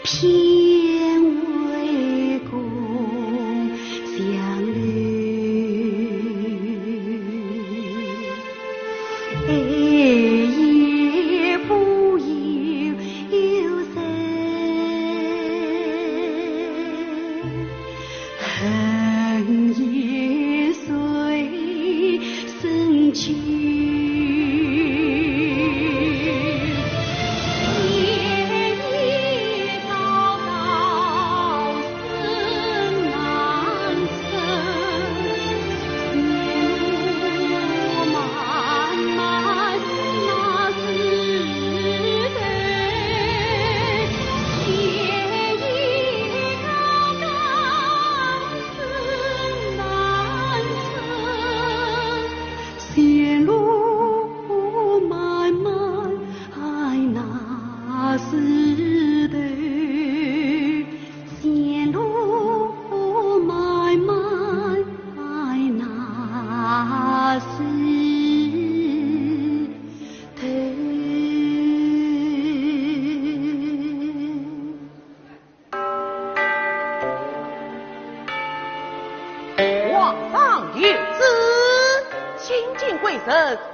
偏为共相侣，夜不由谁，恨也随身去。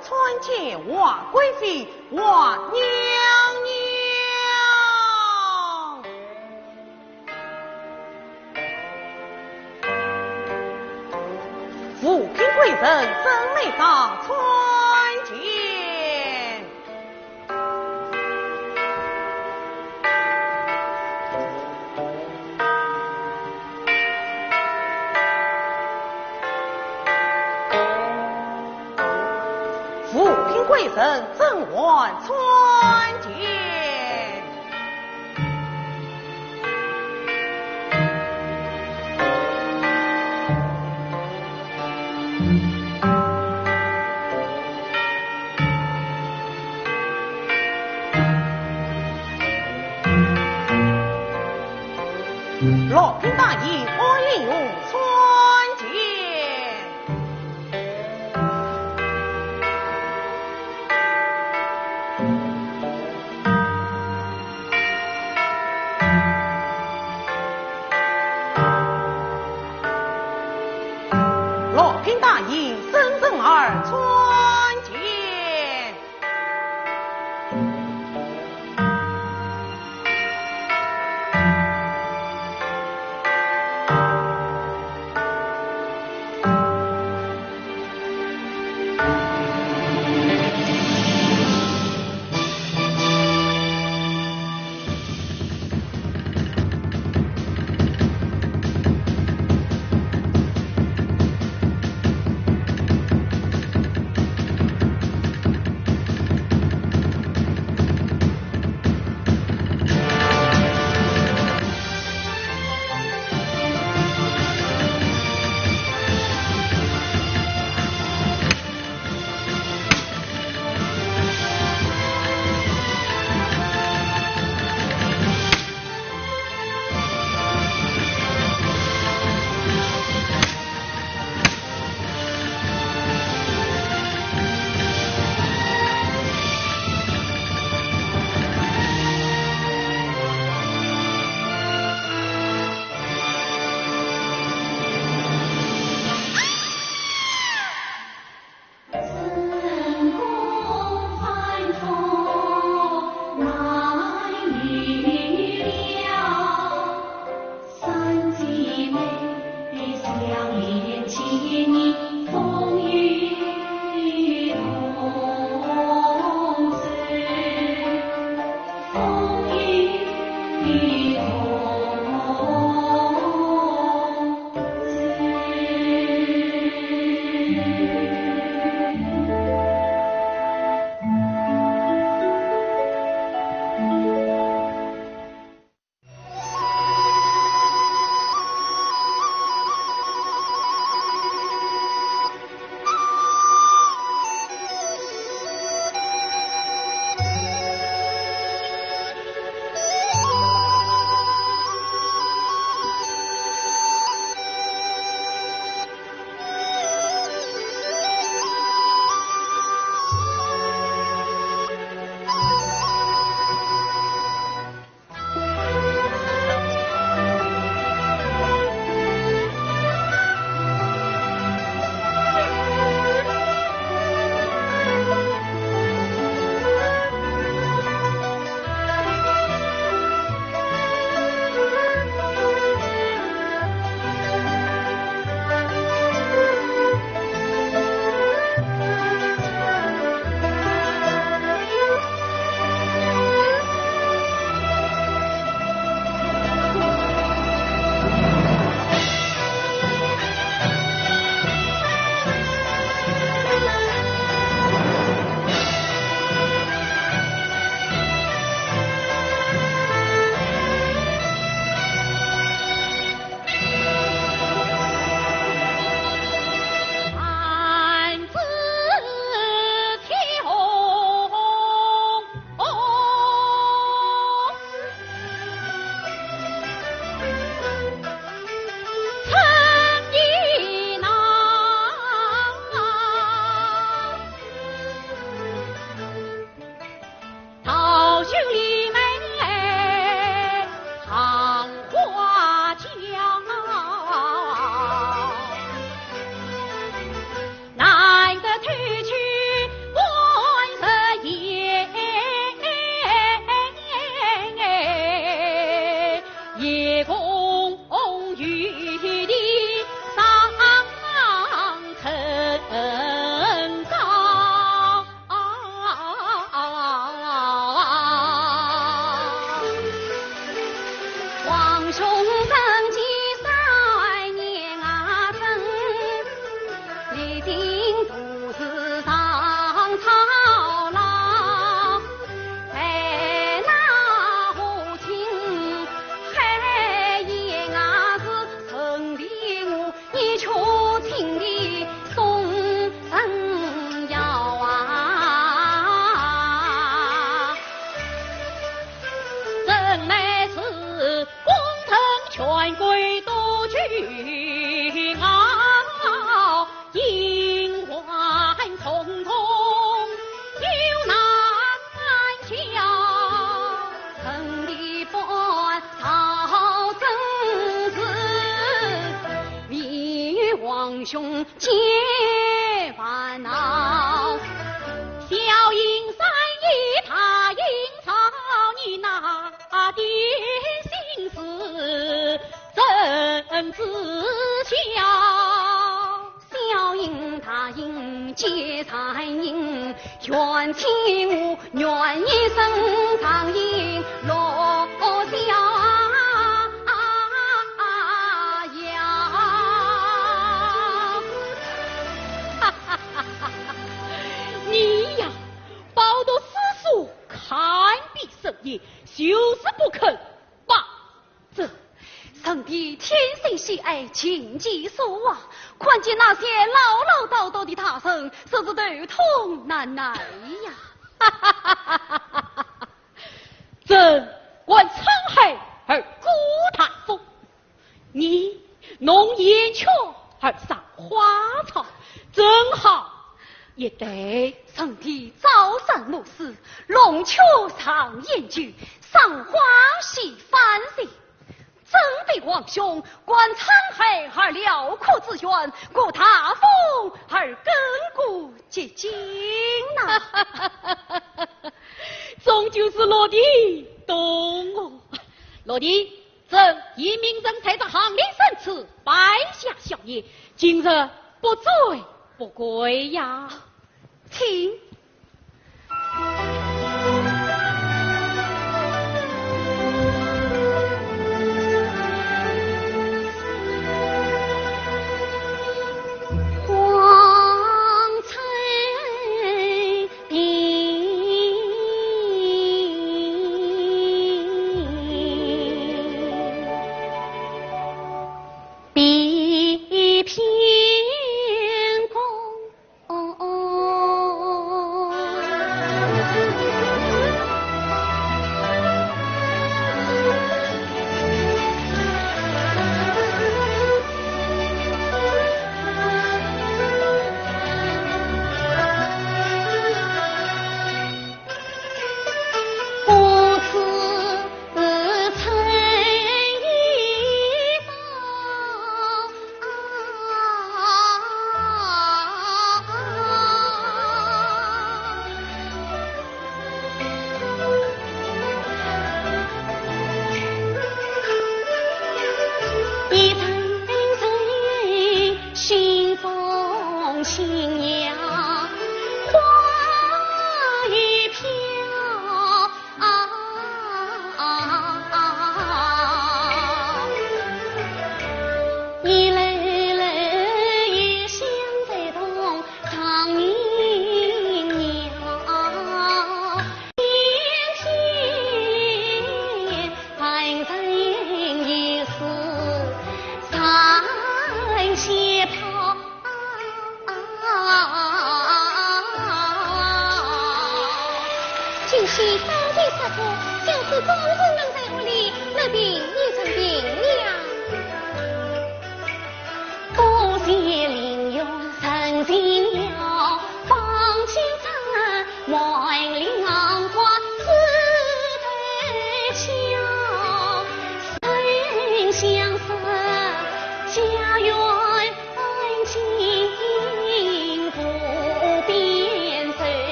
参见我贵妃，我娘娘。富平贵人真美上参见。贵人正晚参见。老兵大爷我应用参见。老兵大爷深圳儿参见。谢公与你上呈告。皇兄登基3年啊整，历经多次上操劳，在那父亲海燕啊是城里我一出亲的送神药啊，真乃是功臣权贵多惧傲，英环匆匆有难消，城里半朝政事，命与皇兄皆烦恼。小英三姨他应操你那点心思，怎知晓？小英他应皆残应，愿请我愿一生长应落逍遥。你呀，饱读诗书，看毕圣业，就是不肯罢这。上帝天性喜爱情急所往，况且那些唠唠叨叨的大声，实在头痛难耐呀！朕观沧海而孤台风，你弄燕雀而赏花草，正好也得。上帝早上怒视，龙雀上燕句，赏花喜繁星。真非皇兄观沧海而辽阔之远，过大风而亘古结晶呐！终究是落地懂我。落地，朕以明正才在行里申辞，拜下小爷，今日不醉不归呀。请。天公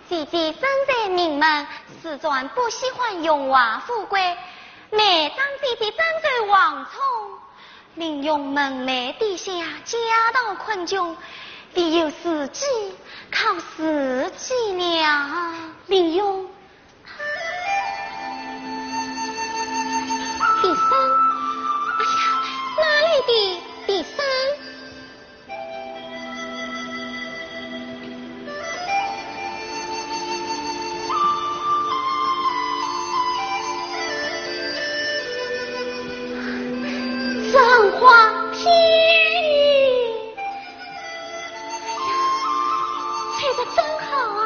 姐姐身在名门，始终不喜欢荣华富贵。每当姐姐站在王冲，令用门楣底下家道困窘，唯有自己靠自己了。林勇，第三，哎呀，哪里的第三？赏花天意，吹得真好啊！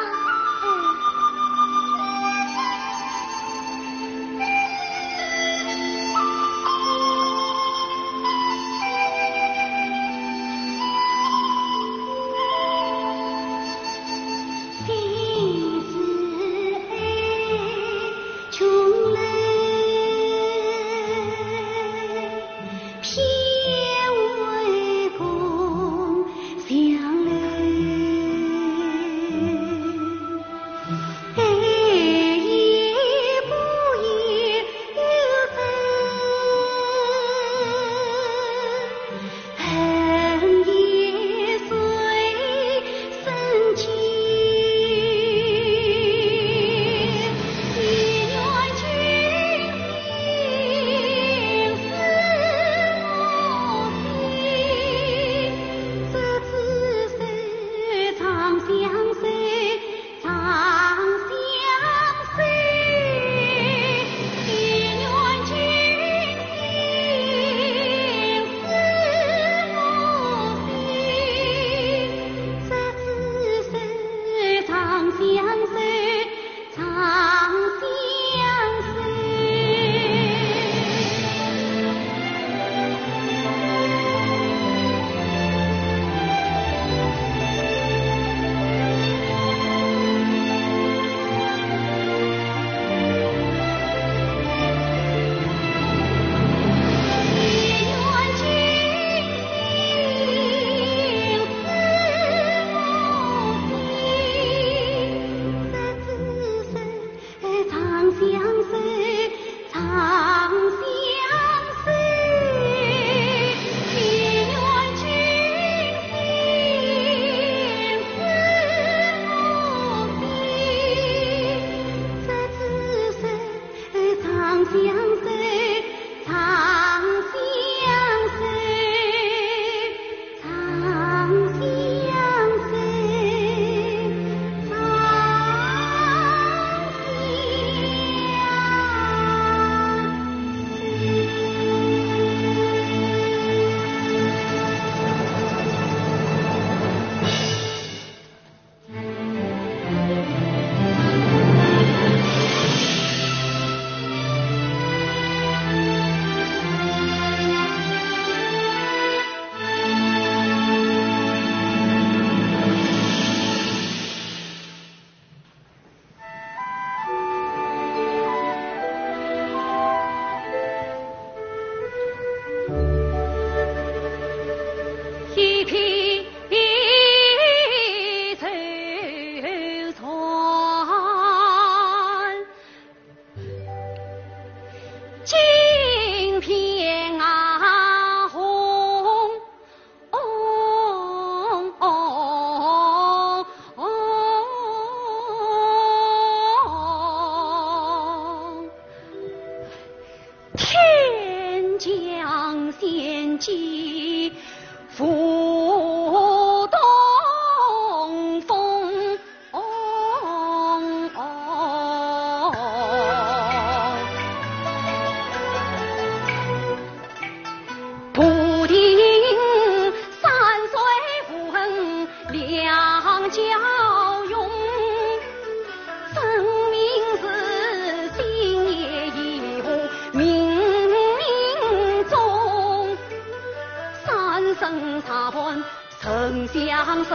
曾相识，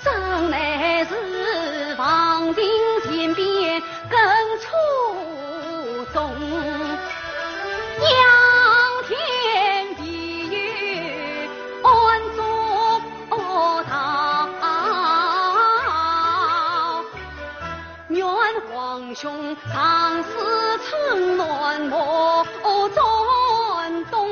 真乃是望尽天边更初衷。仰天地狱，安坐道，愿皇兄长时春暖莫转动。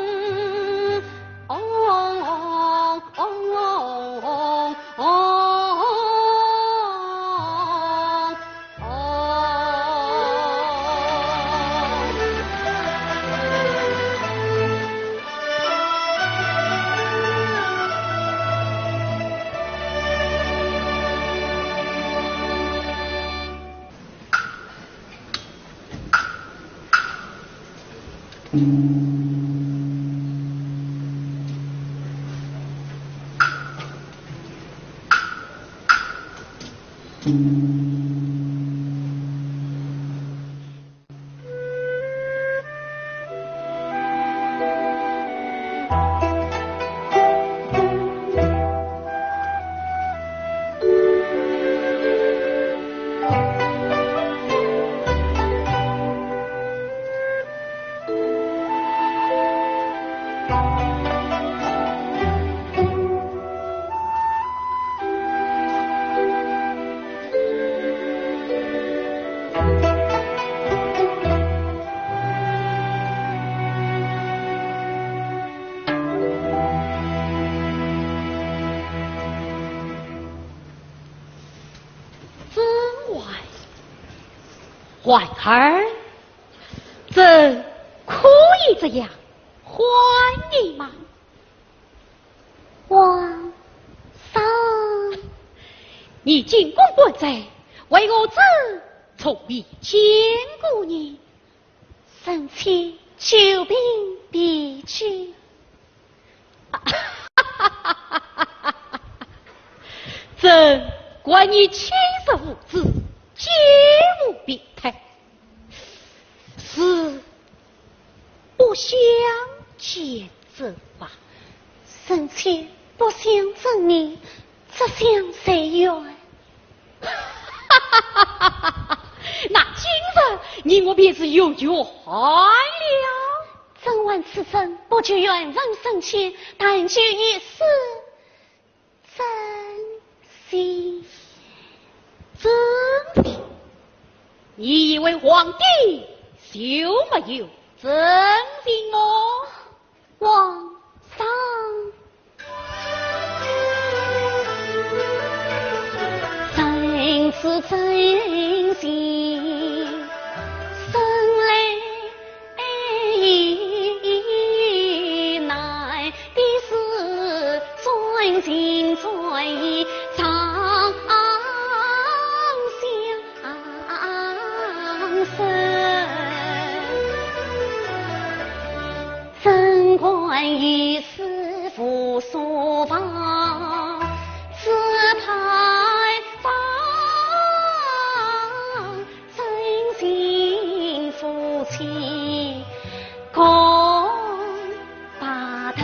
婉儿，朕可以这样还你吗？皇上，你进宫不在，为我朕从未见过你。臣妾久病必去。朕管你亲生无子，皆无病态，是不想见朕吧？臣妾不想见你，只想随缘。那今日你我便是有缘了。朕闻此生不求远问圣妾，但求一世珍惜。真的？你以为皇帝就没有真心哦？皇上，臣是真心，生来难的是专心专意长相生，怎管一世父所望，自派方真心夫妻共把头。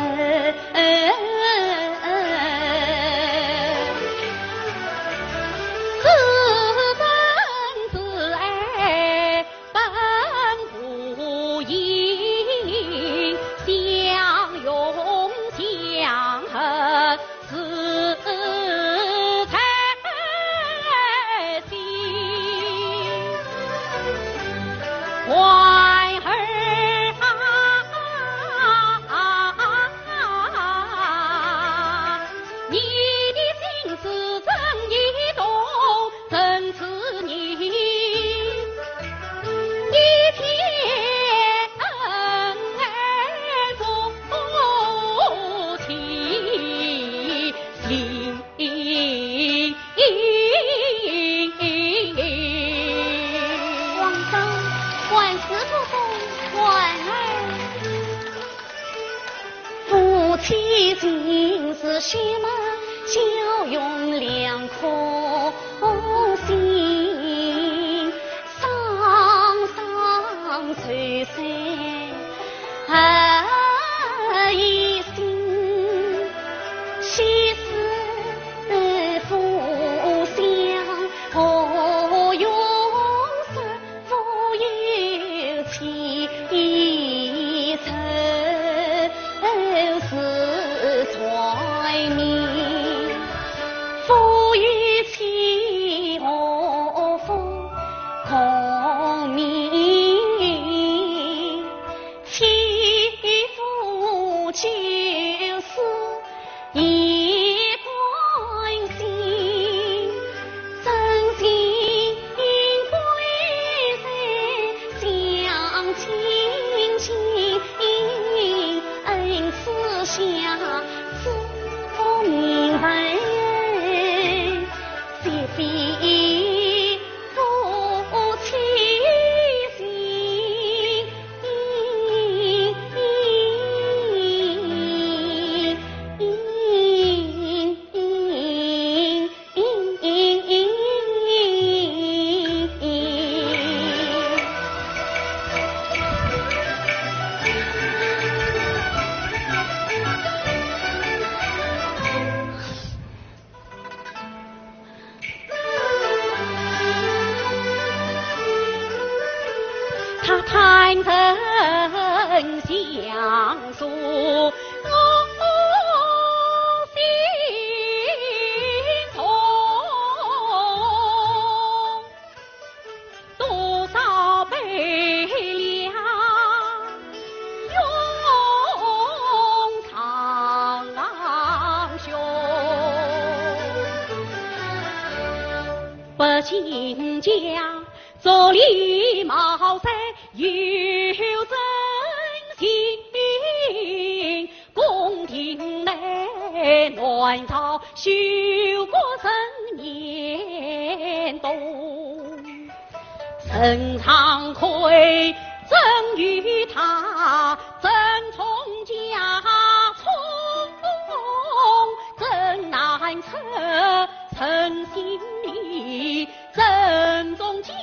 今是血脉交用两颗心，上上垂垂一心，昔时互相何用是复有情仇。是揣明，赋予情愿曾相诉，心痛，多少悲凉永长胸，百姓家做礼貌噻，有真心，宫廷内乱朝修过10年冬，陈长奎赠与他，赠从家从，赠难测诚心意，赠宗家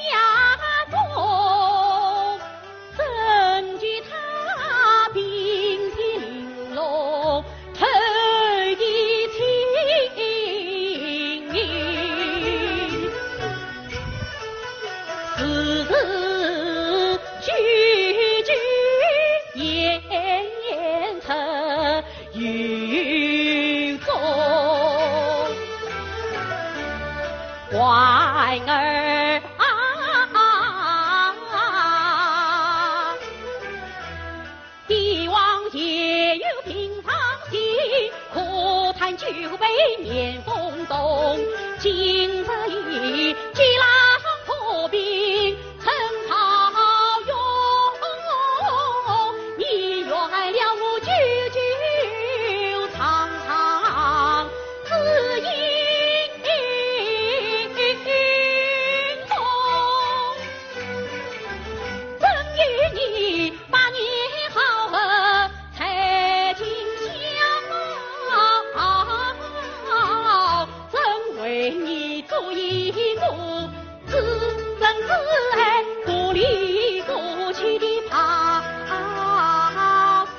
中，赠具他并体玲珑，特意亲密，字字句句言成语中，怀儿帝王也有平常心，可叹酒杯面风动，今日里巨浪破冰，陈朝勇，你原谅我句句长长字音中，赠与你8年好合才尽孝，赠为你做一个自生自爱不离不弃的怕孙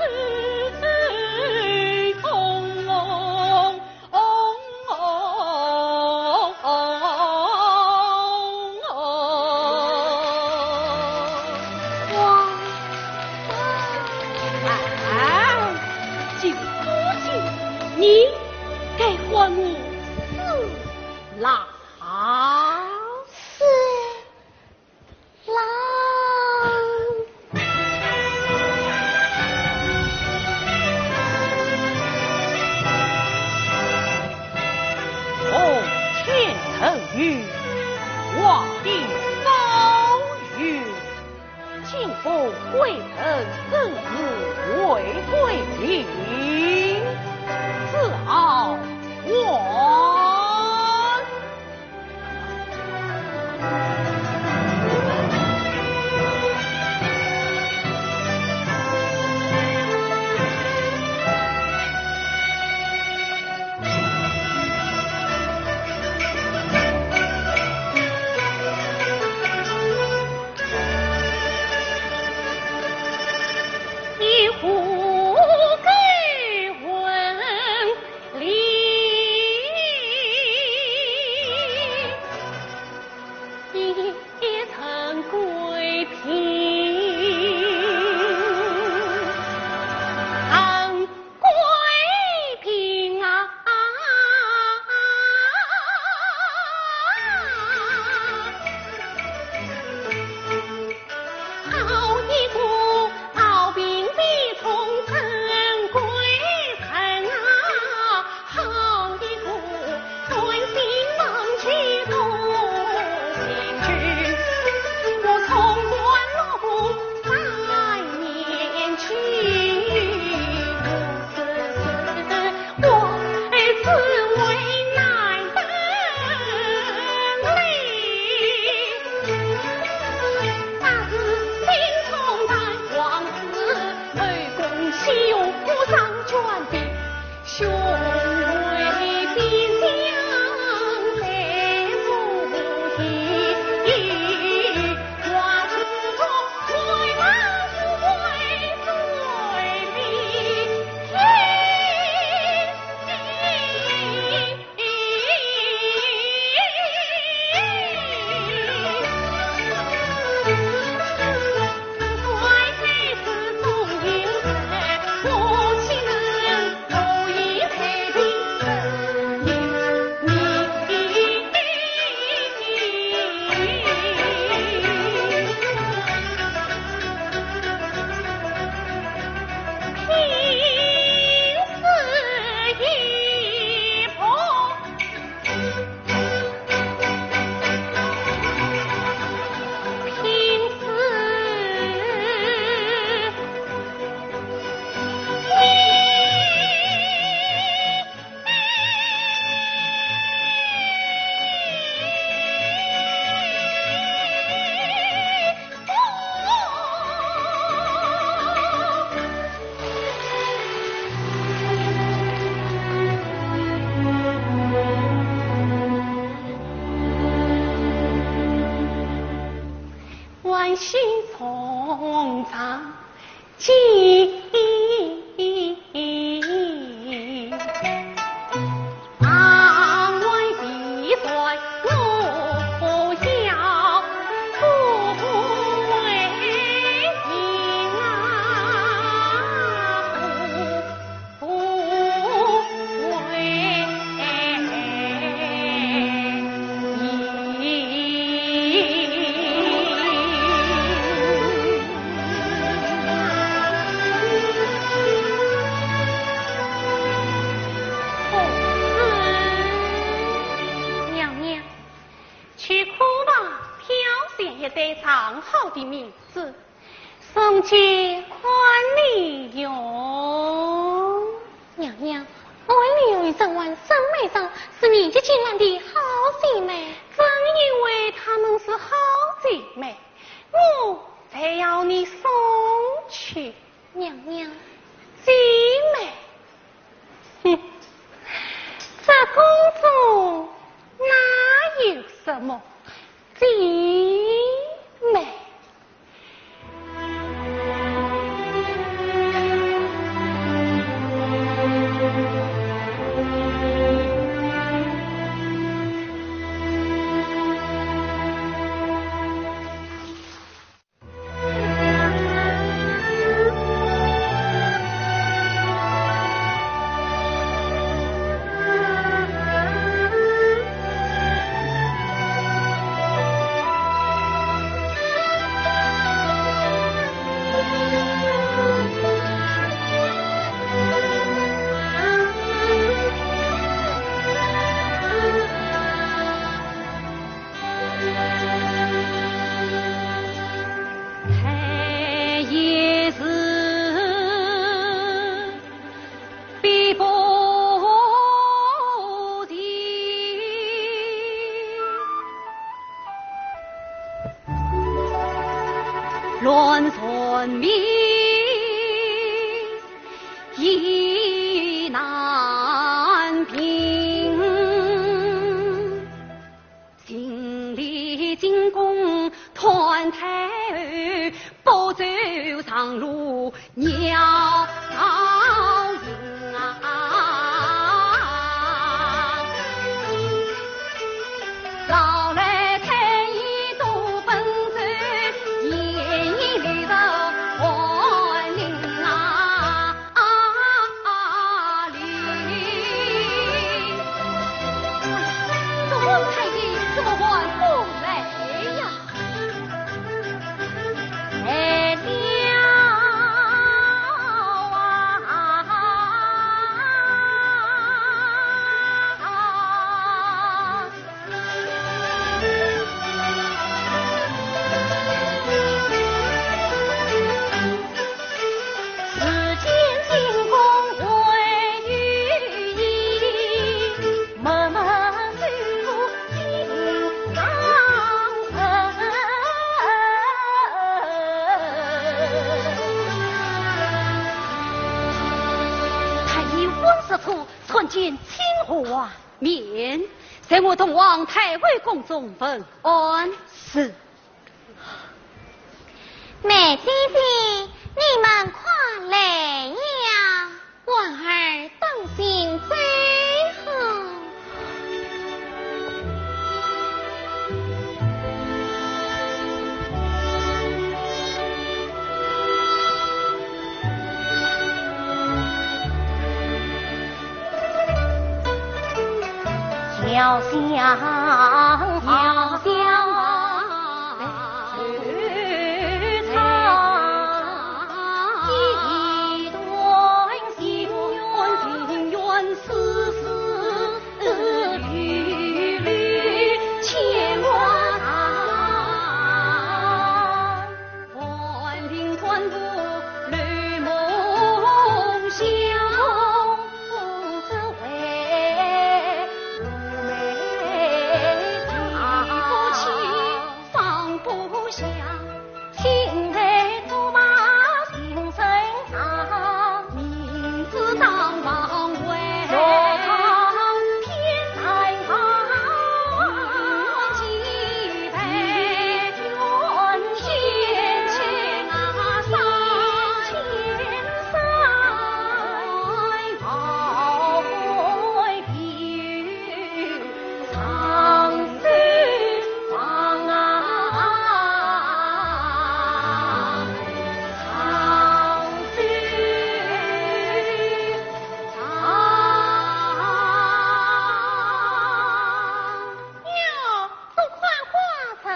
请父亲，你该还我4郎。从前曾与我的高语，请父贵人怎日为对礼，自豪我。我从关落欢喜从长计。上好的名字，送去万里用。娘娘，万里用一整晚生美上，是年纪轻软的好姐妹。正因为她们是好姐妹，我才要你送去。娘娘，姐妹，哼，这公主哪有什么姐妹？乱算命意难平，心里惊弓团太儿，不走上路鸟sau营啊！老来看一度奔走，夜夜里的还灵里。这王太医怎么还不来呀？来了啊！世间进宫为御医，默默守护心上人。太医温实处寸见清华面，在我同王太尉宫中问安。是。美姐姐，你们快来呀！婉儿当心最好。要想要想一段心愿丝丝缕缕牵挂万庭团步绿梦乡，只为如美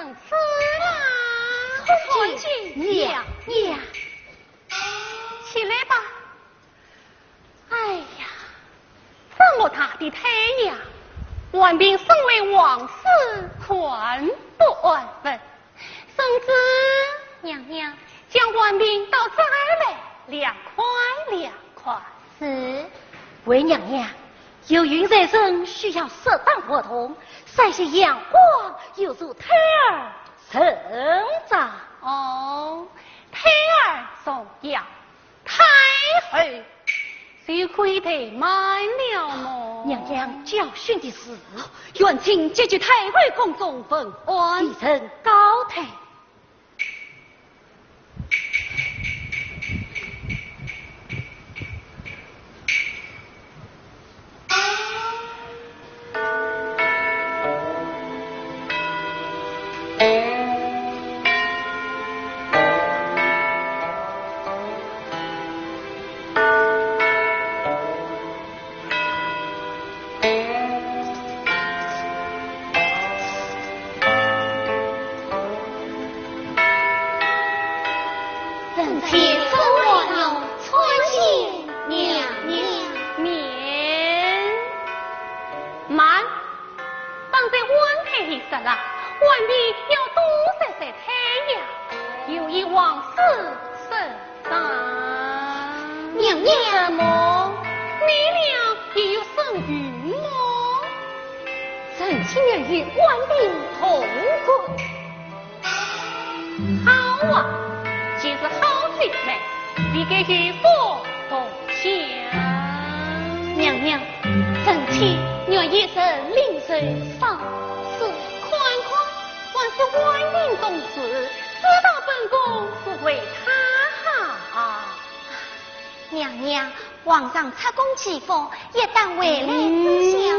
成此啦。尊敬娘娘，起来吧。哎呀，这么大的太阳，万兵身为王室，全不安分，甚至娘娘将官兵到这儿来2块2块。是为娘娘，有云在身，需要适当活动，晒些阳光，有助胎儿成长。哦，胎儿重要，太后就可以怠慢了么？娘娘教训的是，愿请接据太尉宫中分官，提升高台。皇上插宫祈福，也当未来之想。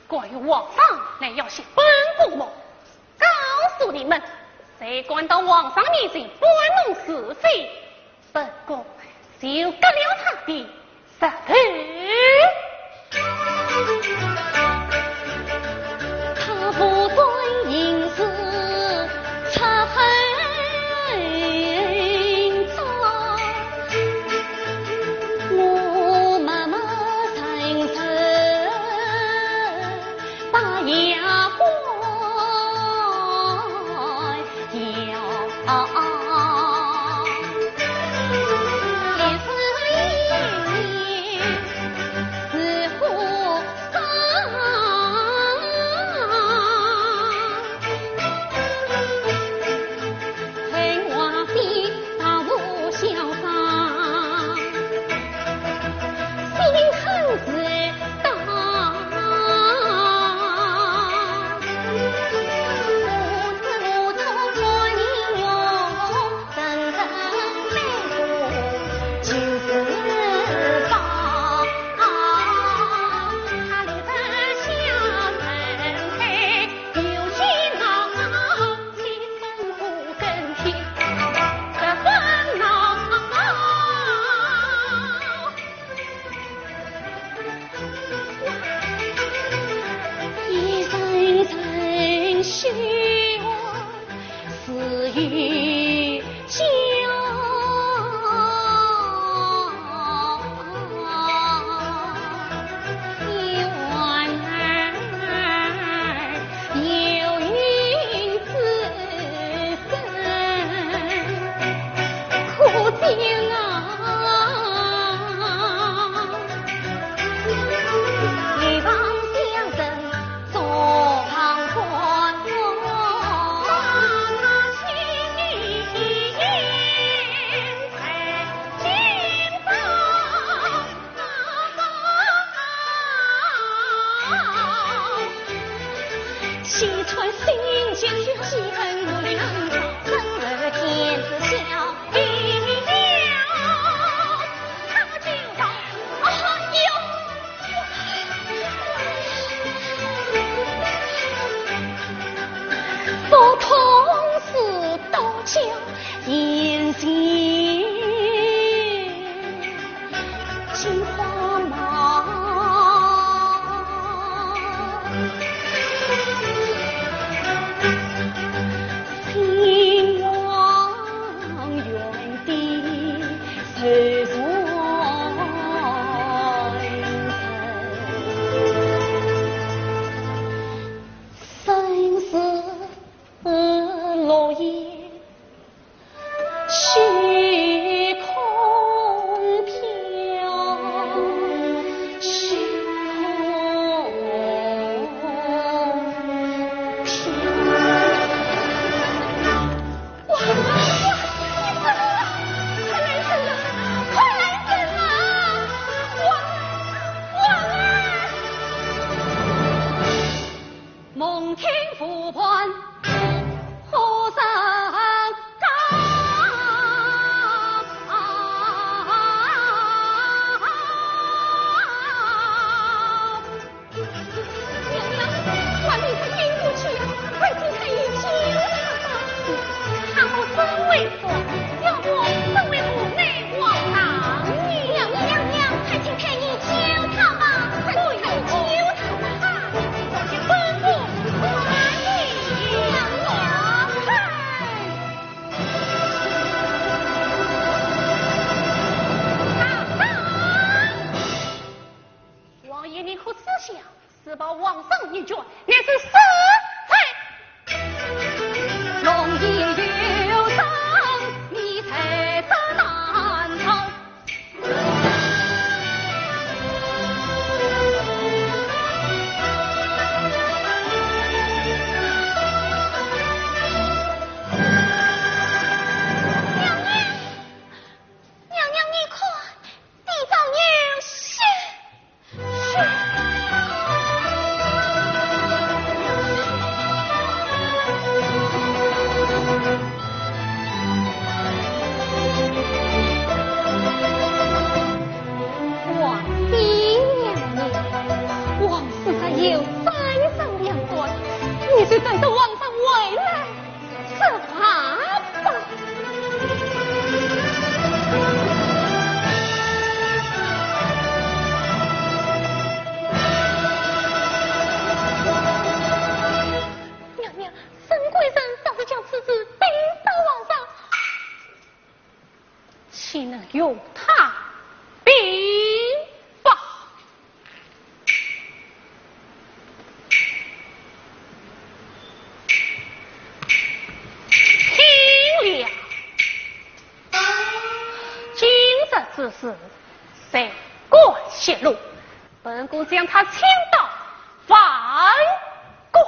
关于皇上，乃要向本宫么？告诉你们，谁敢到皇上面前玩弄是非，本宫就割了他的舌头。他不遵应是插恨造，我妈妈曾曾把牙关判何生高？娘娘，万历是经不起呀，快请太医救他！看我身为父，要我身为父内王大女。娘，快请太医救他吧！快请太医救他吧！这些吩咐，快点！娘，王爷，你可思想，是把皇上一卷，乃是死罪。容易有生，你才得难逃。娘，你看，地上有血。王妃娘娘，王氏还有3生2短，你就等着皇上回来设法吧。娘，沈贵人倒是将此事禀到皇上，岂能由他禀报？听了，今日之事，谁敢泄露？本宫将他请到饭馆。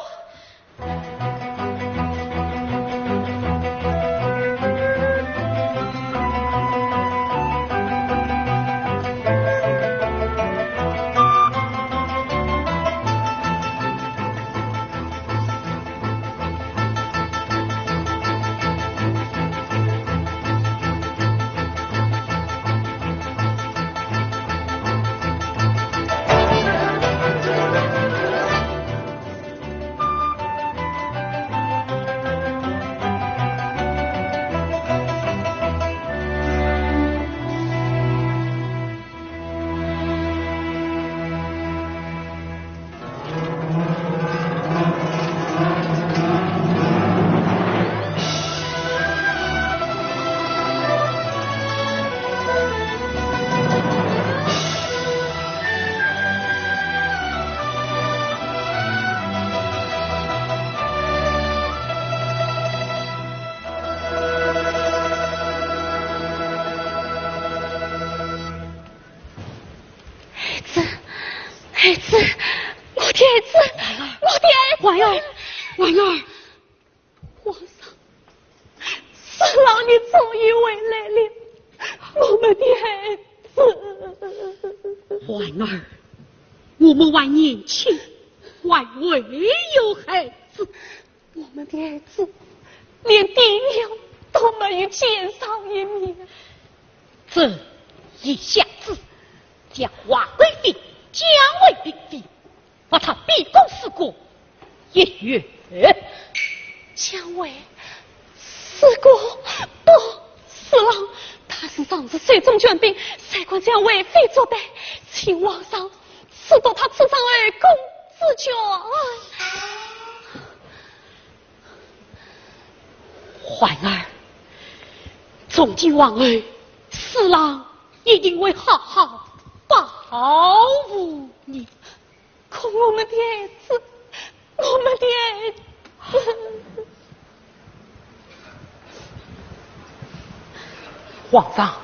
儿子，我的儿子，我的儿子，婉儿，婉儿，皇上，四老你终于回来了，我们的儿子。婉儿，我们还年轻，还未有孩子，我们的儿子连爹娘都没有见上一面。这一下子将华贵妃降为嫔妃，把她逼宫4国1月。降为4国不，四郎，他是上次水中卷兵，才官将为妃作歹，请皇上赐夺他赐上二公之权。环儿，从今往后，四郎一定会好好保护你。可我们的儿子，我们的儿子。皇上，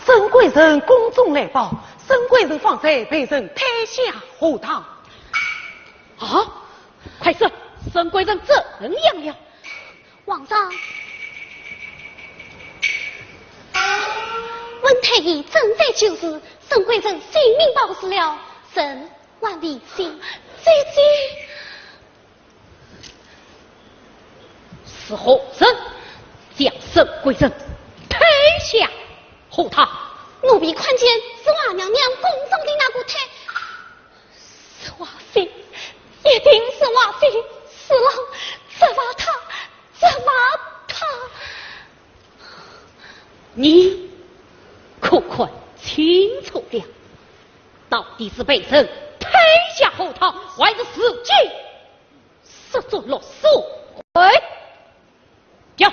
沈贵人宫中来报，沈贵人方才被人推下火塘。啊！快说，沈贵人怎样了？皇上，温太医正在救治，沈贵人性命保住了，朕万里心。姐姐，是何人将沈贵人推下后堂？奴婢看见是王娘娘宫中的那个腿，是华妃，一定是华妃，死了，责罚他，责罚他。你可快清楚了，到底是被人推下后堂，还是自己失足落水？讲。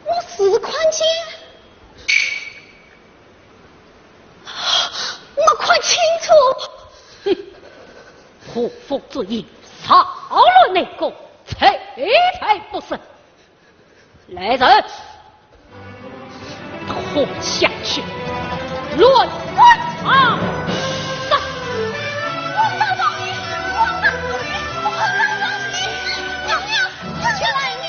我是看见，我看清楚。祸福之意，杀了那个，才不是。来人，拖下去，乱观察。上！我打倒你！我打倒你！我打倒你！娘娘，起来你！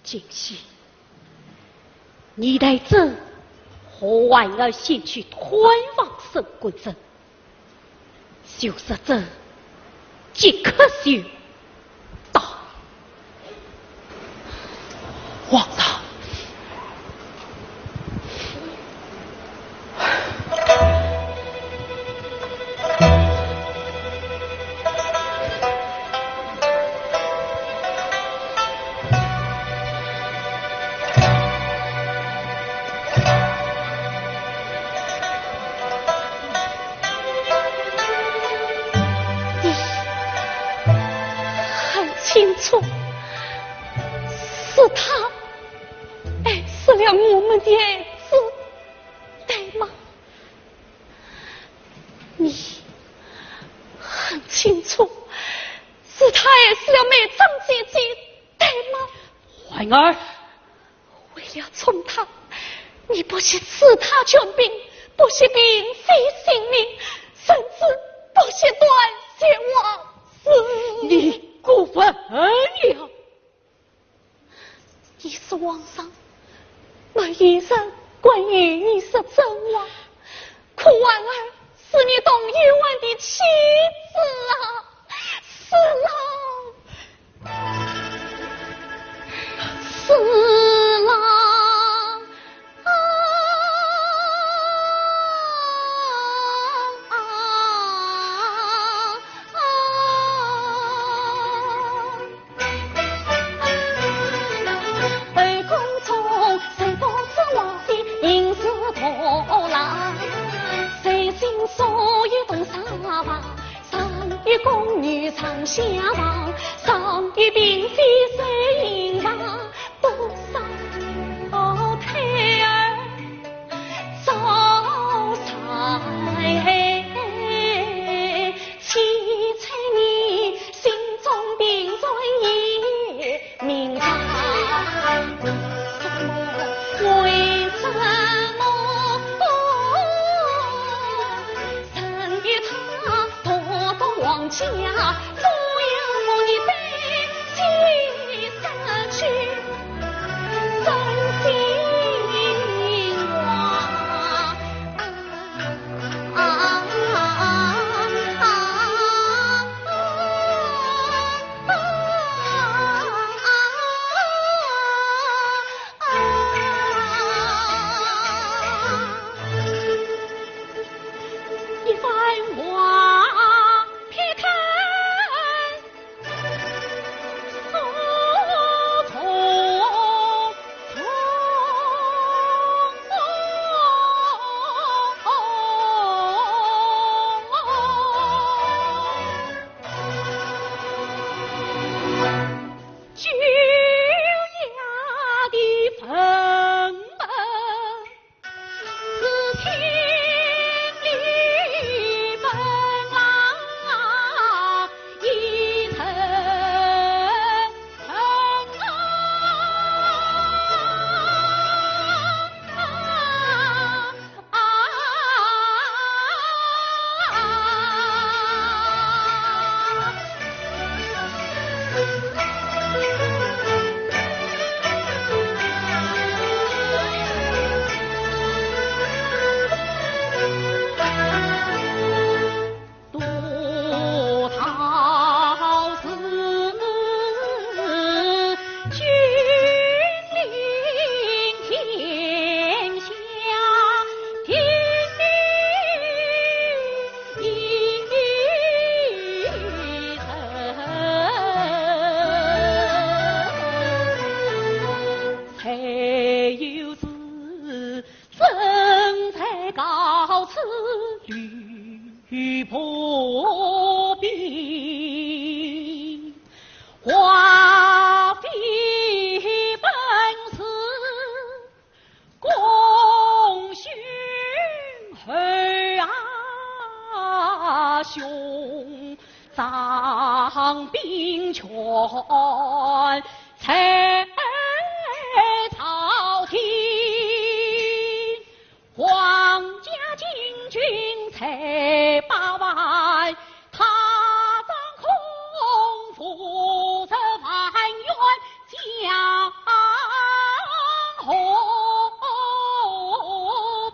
锦溪，你带朕和婉儿先去探望沈贵人，就是朕即刻就到。皇上，清楚，是他爱死了我们的儿子，对吗？你很清楚，是他爱死了梅张姐姐，对吗？婉儿，为了宠他，你不惜赐他权柄，不惜并非性命，甚至不惜断绝往事。你过分了！你是皇上，没一人关于你是真话，可婉儿是你董玉婉的妻子啊，是了，是了。宫女常相望，上一并非谁迎望，多少胎儿遭灾，凄惨你心中病在也明白，为什么生于他王家，总要你背弃失去，真心话一番话。吕破壁，华妃本是功勋儿啊，兄长兵权才朝廷，皇家禁军才8万，他掌控负责万元江河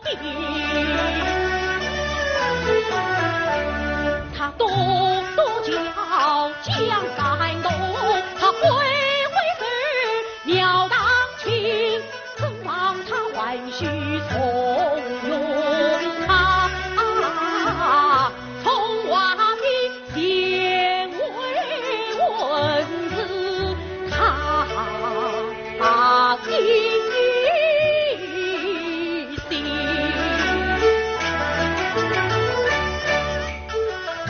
兵，他多叫江山东，他挥是鸟当群，指望他还须从容他从瓦的贤惠文字他心心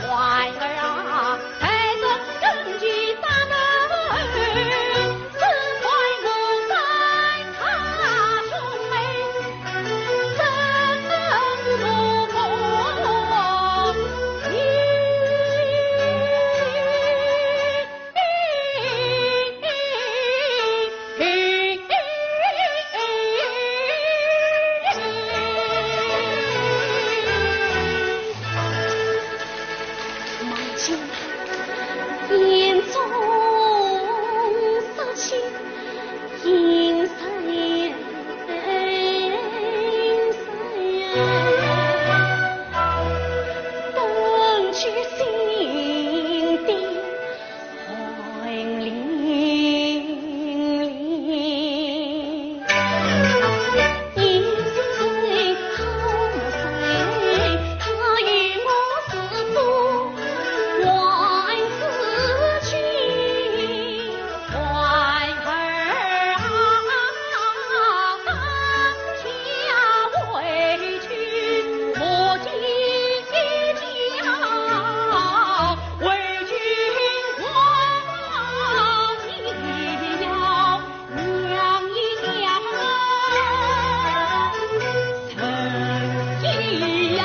怀儿啊，才曾征集3人，只怪我在他兄妹真如梦。满心眼中杀气，阴森奔去心底寒淋淋，一岁好岁，他与我是夫。万事君，怀儿啊，当下委屈，莫计较，为君我一要娘一娘，曾记要。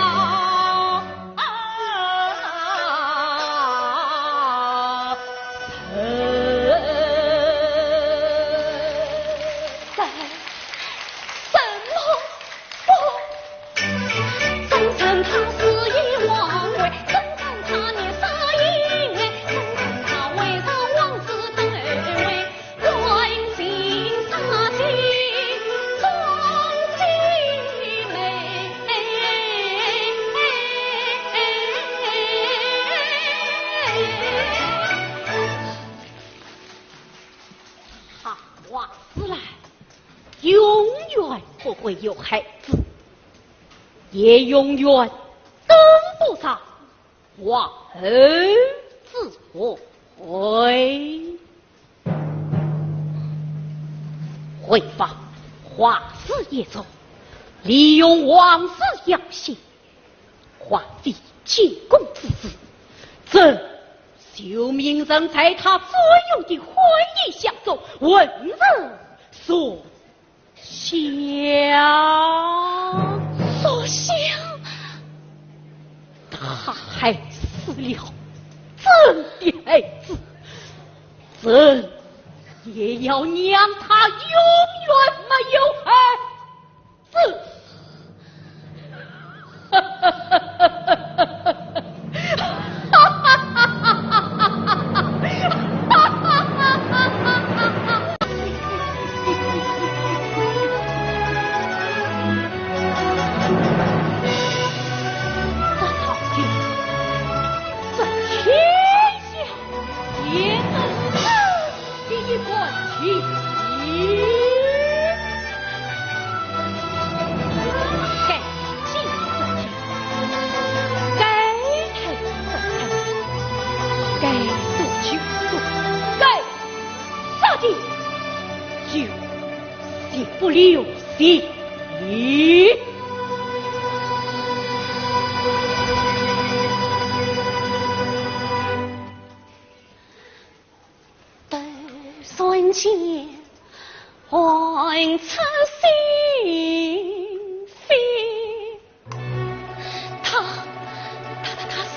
瓦斯兰永远不会有孩子，也永远登不上皇子位。回访华氏叶州，利用王室要挟，皇帝进宫之时，朕秀明人在他所有的婚姻相中，问人所想，他害死了朕的孩子，朕也要让他永远没有孩子。不留心。人间换出心扉，他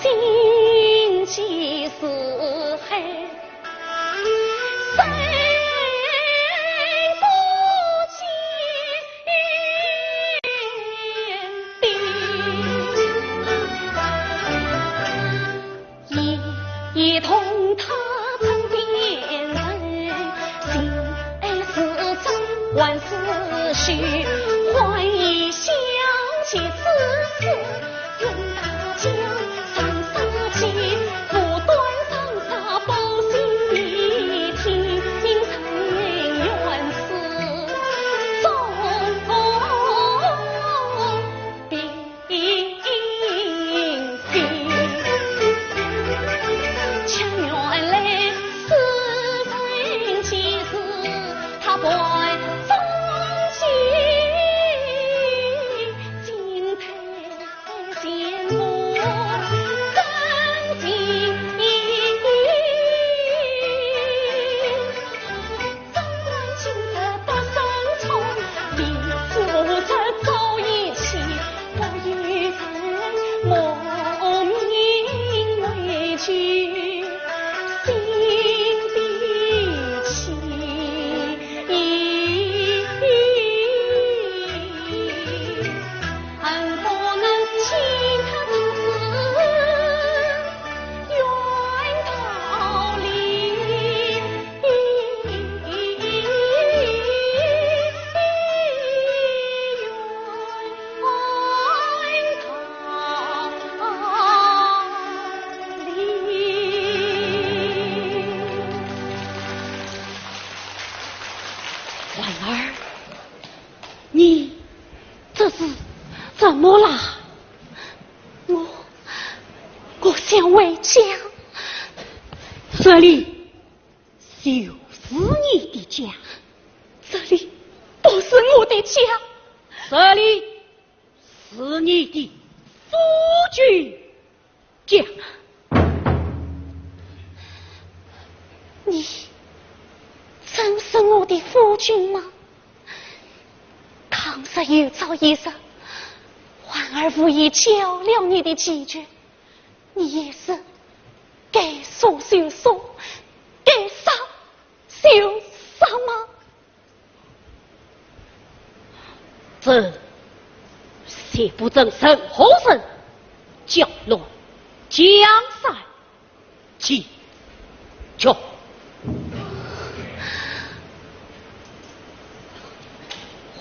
心系四海，谁不见地？一同他曾辨认，心爱是真，万事虚，怀疑想起此事，愿大江三沙起，不断上沙报信地，听成原是中定心。情原来是真其实，他不爱终极金台见我真情怎管今日不生从，彼此这早一起，我一人莫名委屈。心底气，恨不能请他从此远逃离，婉儿，你这是怎么啦？我想回家。这里就是你的家，这里不是我的家，这里是你的夫君家。你真是我的夫君吗？倘若有朝一日，婉儿无意交了你的几句，你也是该说就说，该杀就杀吗？这邪不正身后生，搅乱江山气就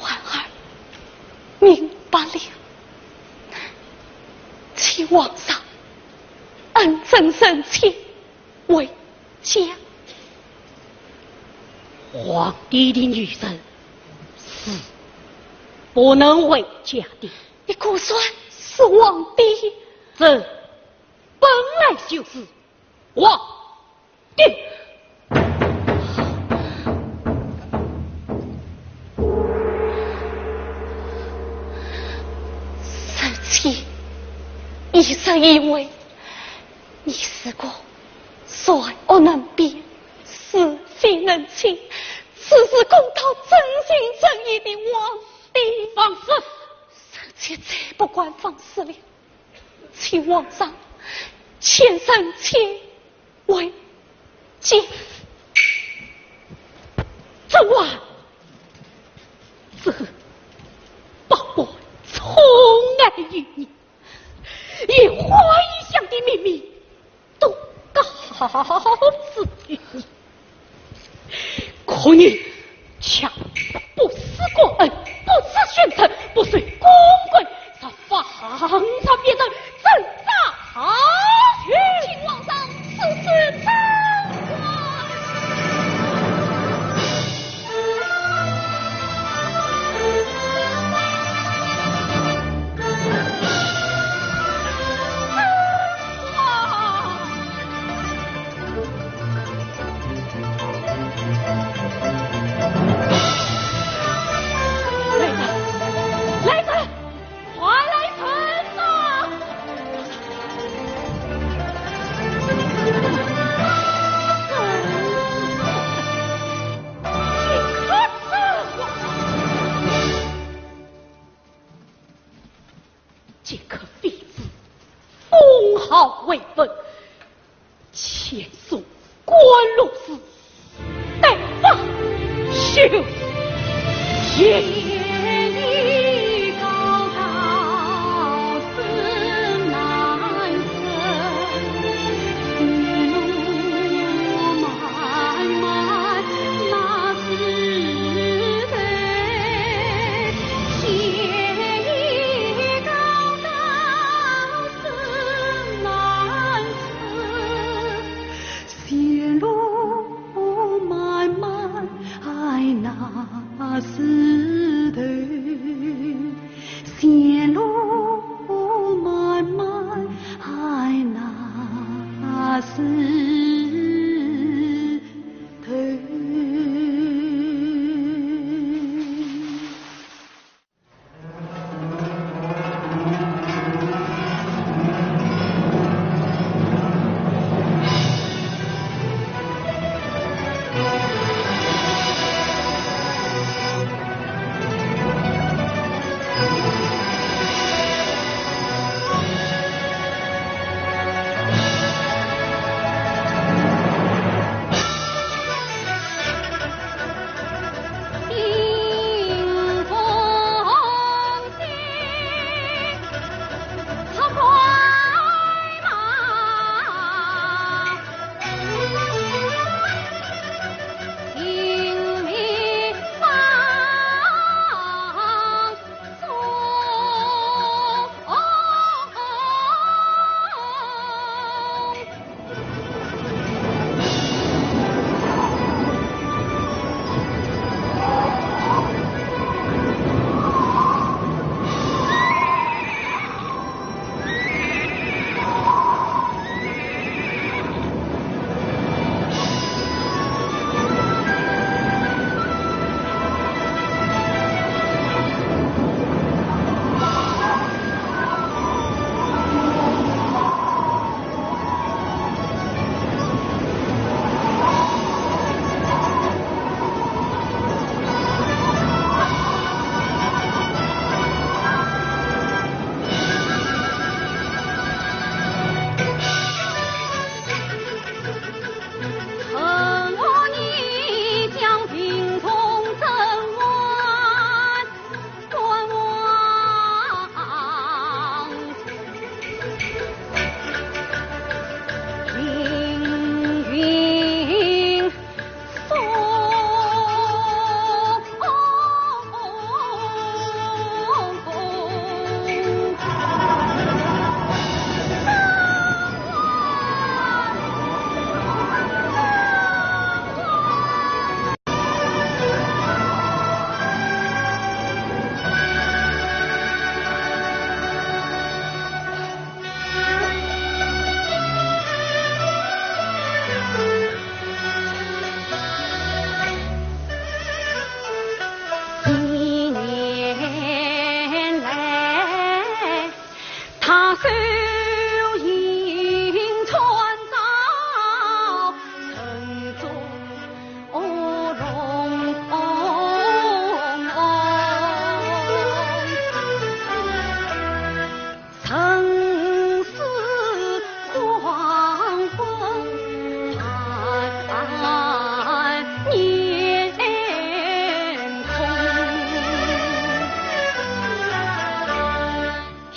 婉儿明白了，请皇上恩正生前为家。皇帝的女人是不能为家的，你估算是皇帝？这本来就是皇帝。生气亦是因为你是个帅恶能辩、是非能清、事事公道、真心正义的皇帝。放肆！生气再不管放肆了，请皇上千生千为戒。这晚，这把我宠爱于你，以怀想的秘密都告诉于你，可你却不思国恩，不思君臣，不随公贵，才放上别人正大去。请皇上此事真话。来人，快来臣呐！好为分，前送关禄司，待发休息。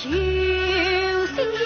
有心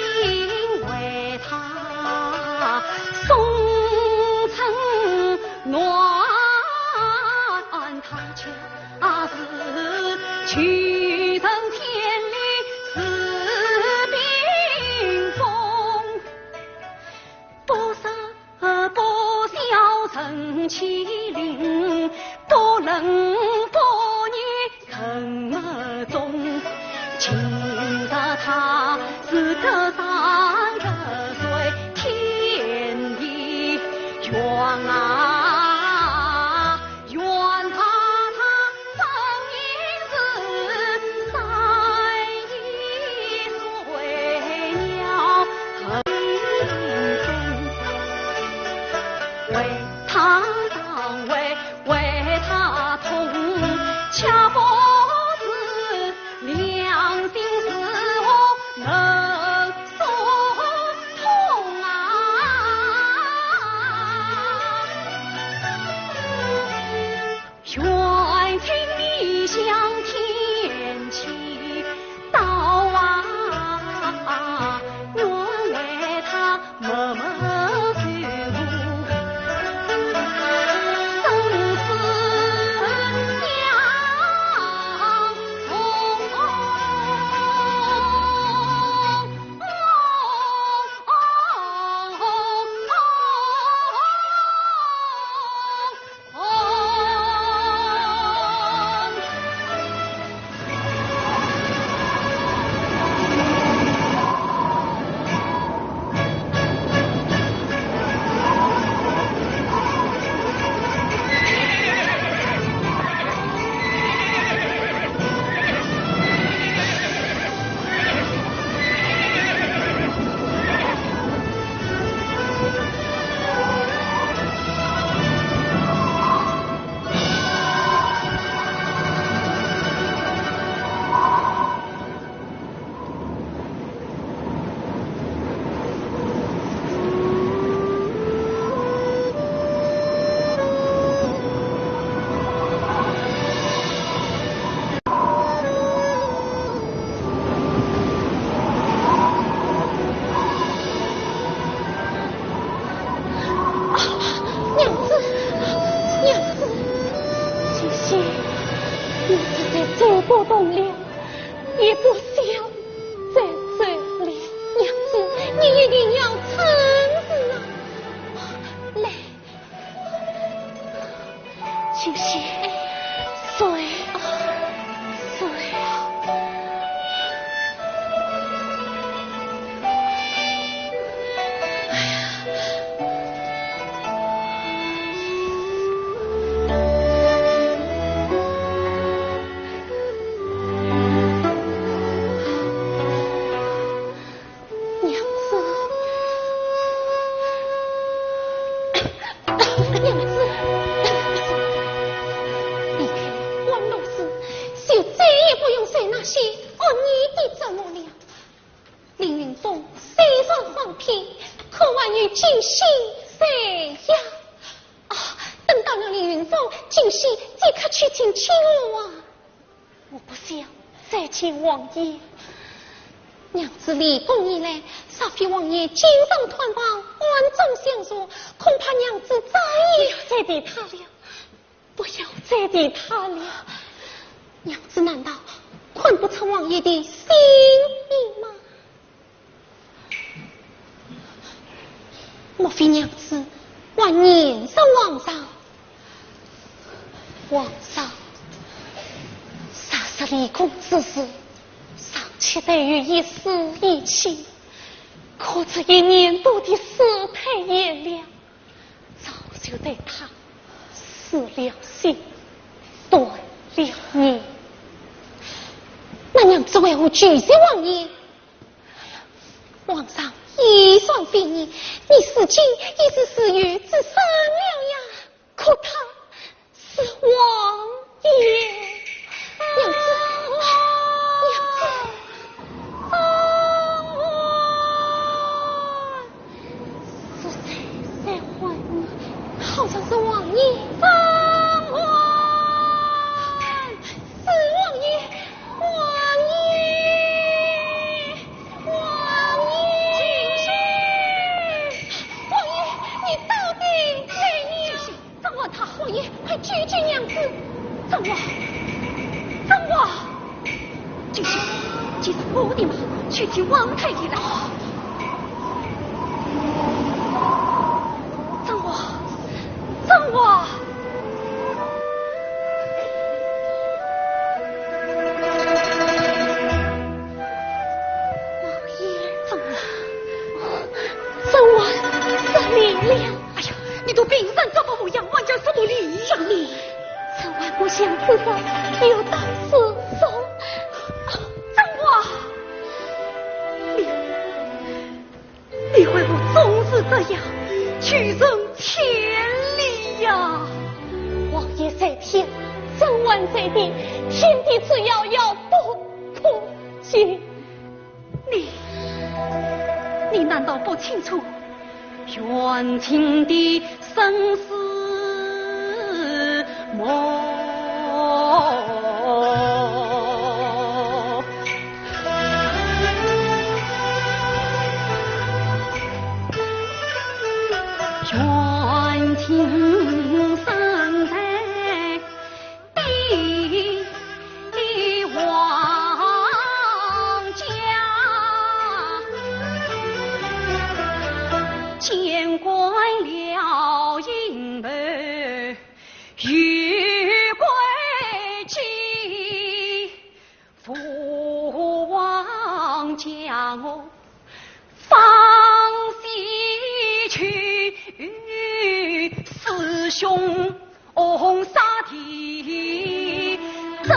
王爷，娘子离宫以来，少妃王爷经常团访，万众相说，恐怕娘子再也再敌他了，不要再敌他了。娘子难道看不出王爷的心意吗？莫非娘子还念上皇上？皇上杀死离宫之事，尚且得于一时一气，可这1年多的事太严了，早就对他死了心，断了念。那娘子为何拒绝王爷？皇上一算非你，你死今已是4月之3了呀，可他是王爷。娘子，是谁在唤你？好像是王爷。放还！是王爷，王爷，王爷，王爷，你到底谁呀？放我他！王爷，快拒绝娘子！放我！放我！就是我的马，去替王太医来。放我！放我！王爷，放我！放我！什么了？哎呀，你都冰山这么模样，玩叫什么力呀你？千万不想自杀，有道是说。放我！你为我总是这样，取人千里呀！王爷在天，神王在地，天地之遥遥不可及。你难道不清楚冤情的生死梦？平生在帝王家，见惯了银门与贵姬，父王将我放西去，师兄杀敌，争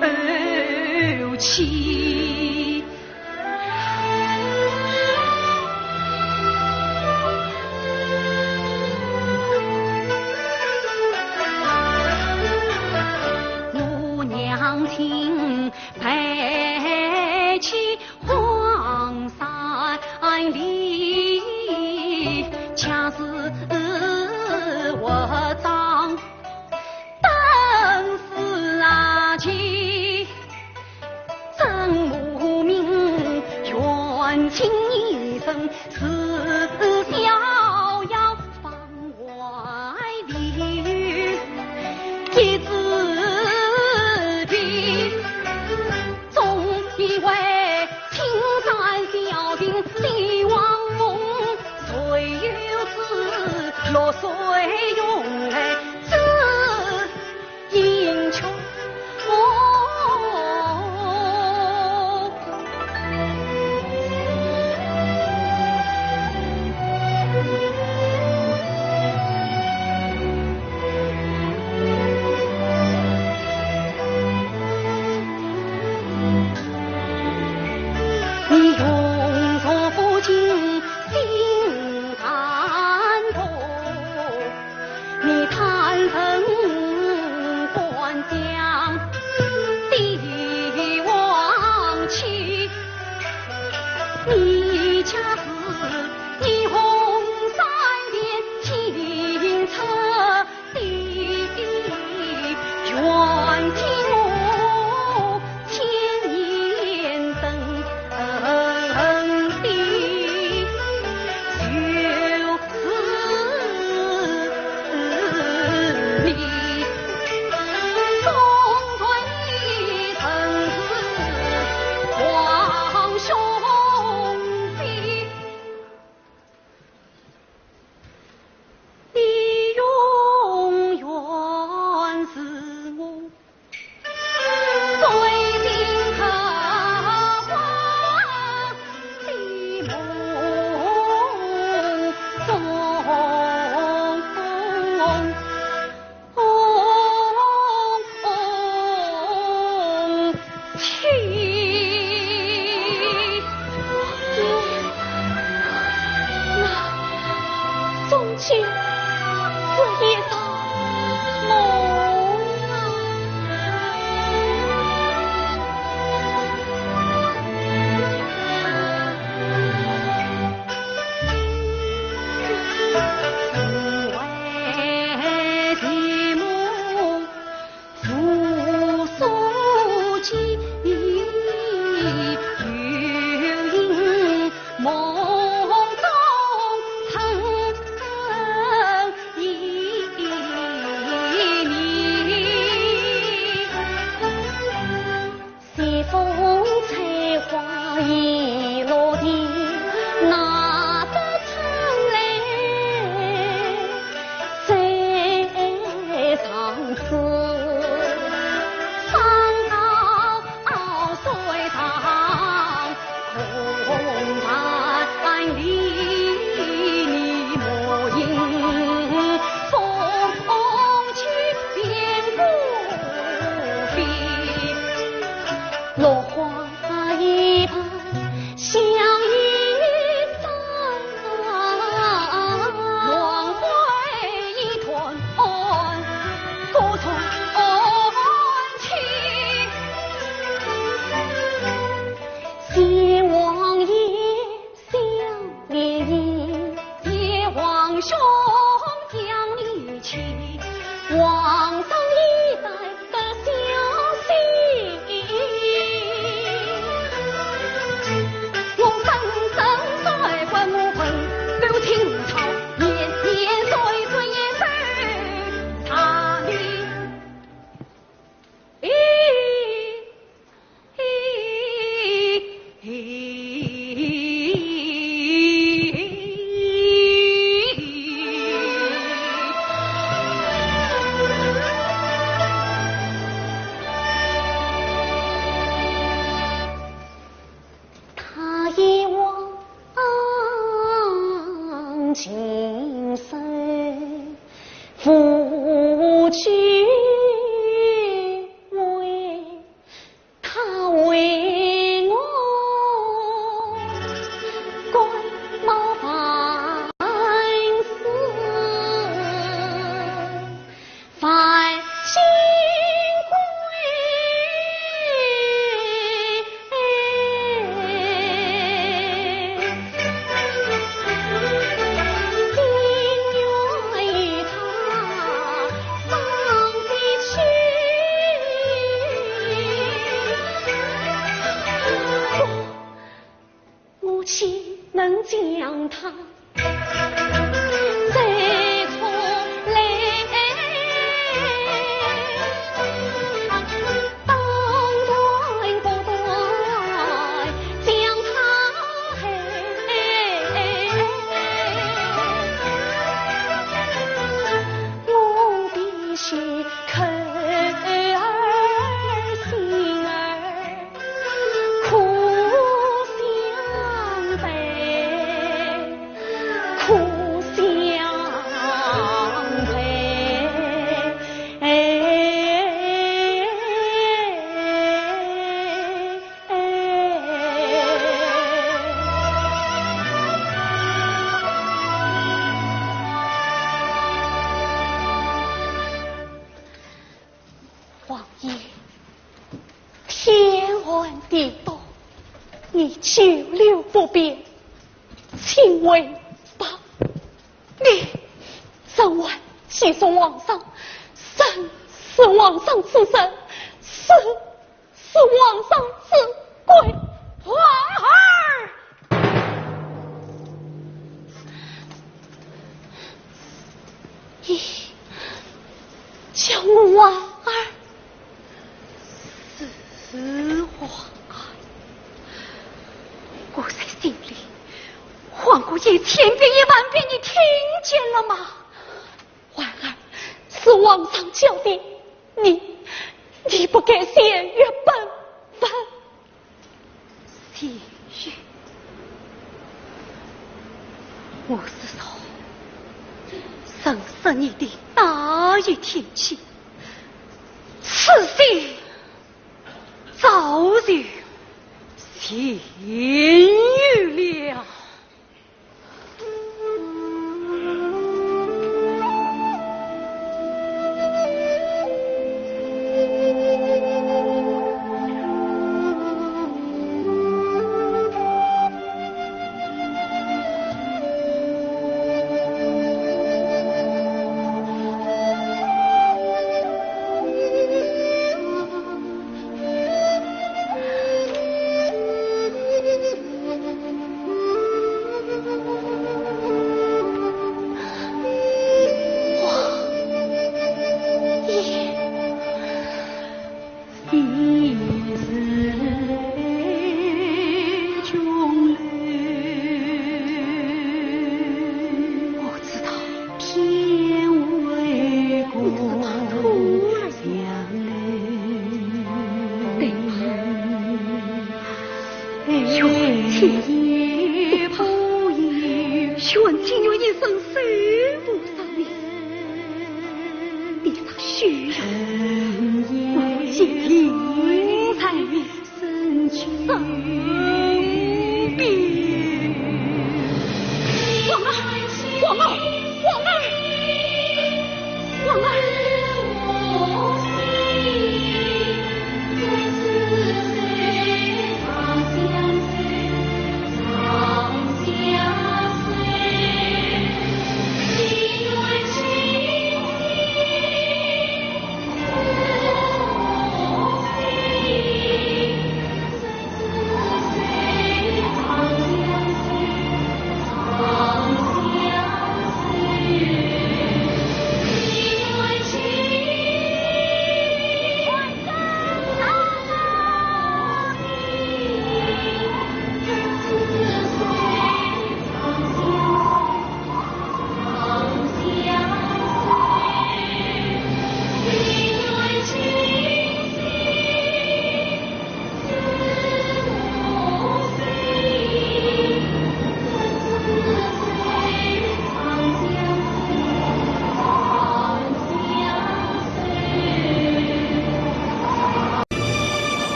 斗气。母娘亲陪起黄山里，恰是我长登四季，真母命远亲一生是逍遥放外里，一字的总以为青山小径帝王梦，谁有知落水用来知英雄。你用作父亲心感动，你贪生官将帝王妻，你恰是霓虹三连清澈的远近我千年等的，就是你中村一城是皇兄妃，生情深，夫君为他为我归毛凡事，凡心能将他再出来，当断不断将他我必须口儿心儿苦相悲。苦相陪，王爷，天寒地冻，你久留不便，请为你昨晚启送皇上，生是皇上之身，死是皇上之鬼。皇儿，你叫我婉儿，是皇儿，我在心里。皇姑爷千遍也万遍，你听见了吗？婉儿是皇上教的，你不该先于本分。先于，我是说，生死你的大于天气，此事早日先于了。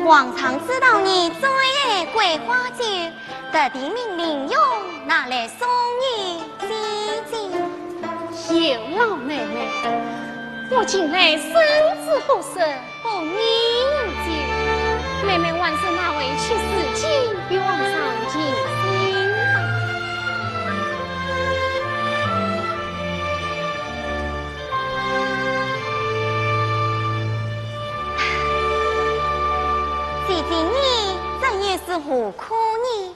王常知道你最爱桂花酒，特地命令用拿来送你祭祭。有老奶奶，我近来身子不适，不宜饮酒。妹妹晚上那位去死祭，与皇上进行吧。姐姐你怎也是何苦呢？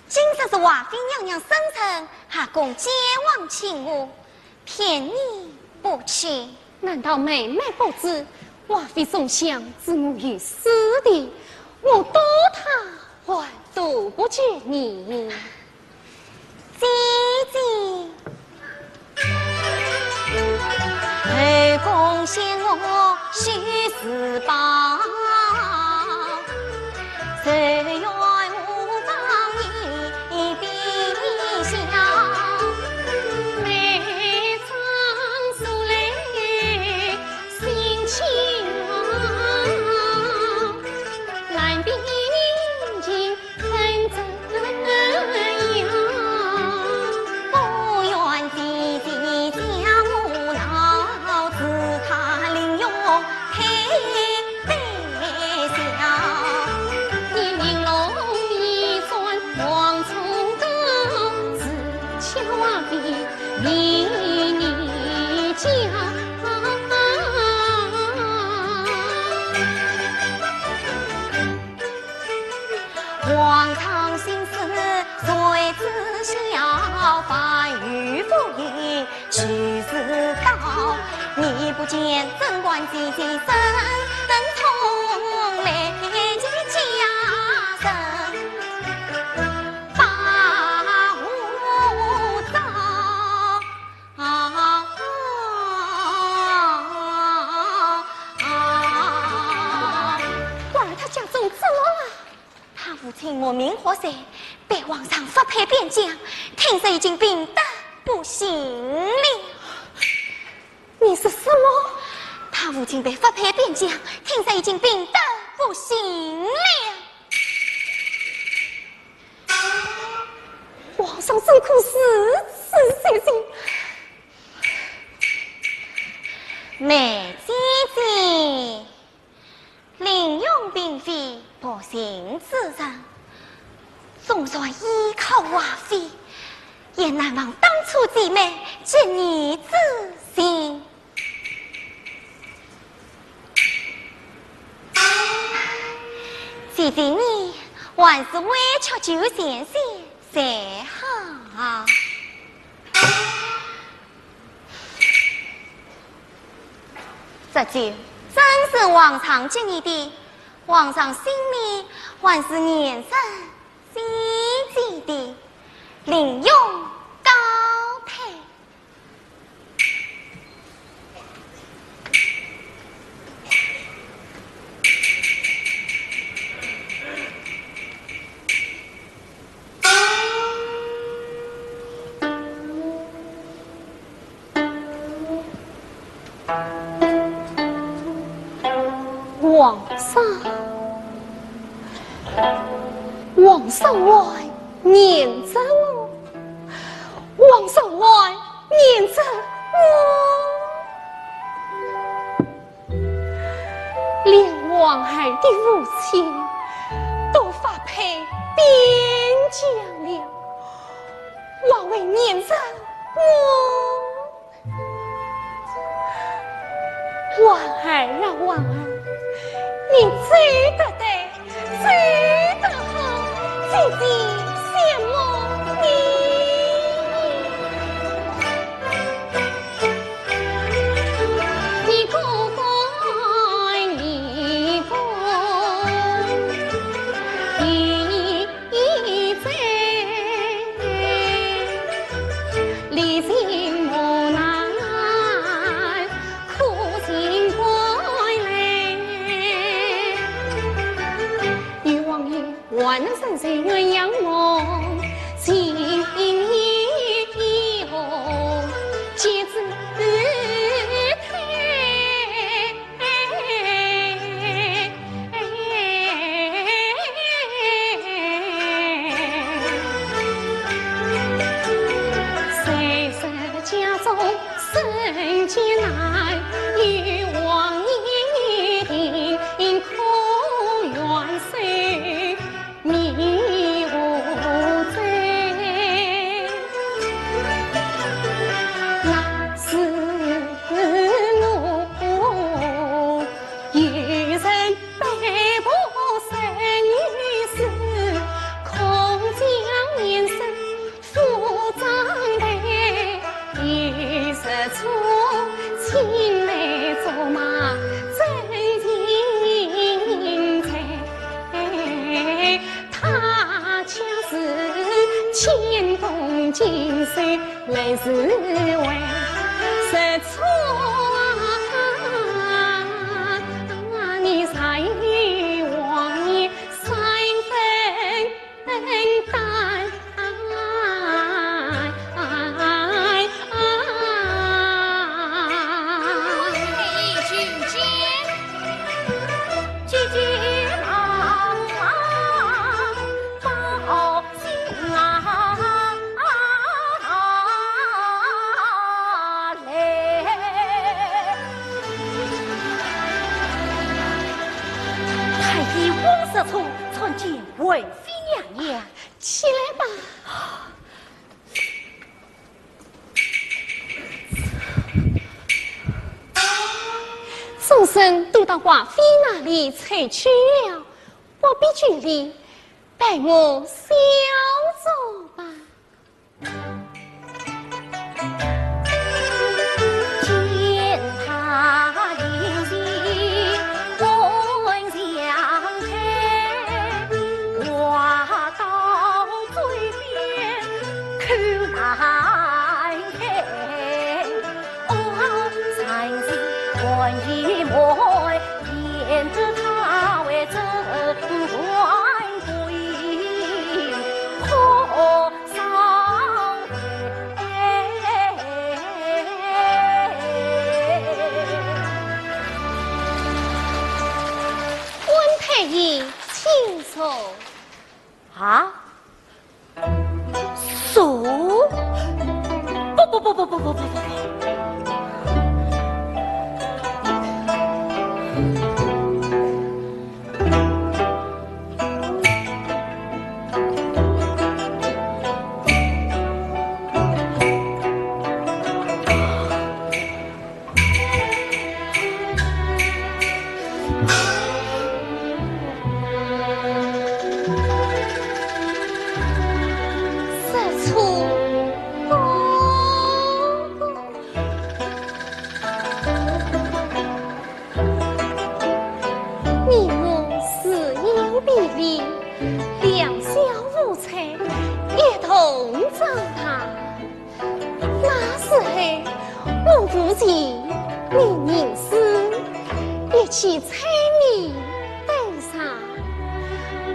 今日是华妃娘娘生辰，还共结王请我，骗你不去。难道妹妹不知华妃送相之母于死地，我躲她还躲不见你？姐姐，后宫嫌我须是宝，谁愿我帮你比下？每场数来心情难比宁静很怎样？不愿姐姐将我闹至他领用黑白笑。你玲珑一转王从高，自巧华妃离你家。皇上心思谁知晓？凡与不与须知道。你不见贞观姐姐身等从来见家人，把我找。官儿他家中怎么了？他父亲莫名何事，被皇上发配边疆，听说已经病得不行了。你是什么？他父亲被发配边疆，听说已经病得不行了。皇上怎可是谁？妹姐姐，林永并非不幸之人，纵然依靠华妃，也难忘当初姐妹结义之心。姐姐你还是委屈旧先生才好。这酒真是皇上敬你的，皇上心里还是年深希冀的，领用高配。皇上还念着我，皇上还念着我，连王孩的父亲都发配边疆了，王为念着我，王儿啊王儿，你最得对，最得好，姐姐羡慕你。你不乖，你不义在，离情无奈，苦尽归来。欲望也万能神仙鸳鸯。岁来自为实错你才往你三分担。传见为妃娘娘，起来吧。众生都到华妃那里采取了，不必拘礼，待我小走吧。见他临行温相陪，话到嘴边口难开。才是关一门，见得他为真官贵，可上温太医，请坐。啊？手？不。起柴米带上，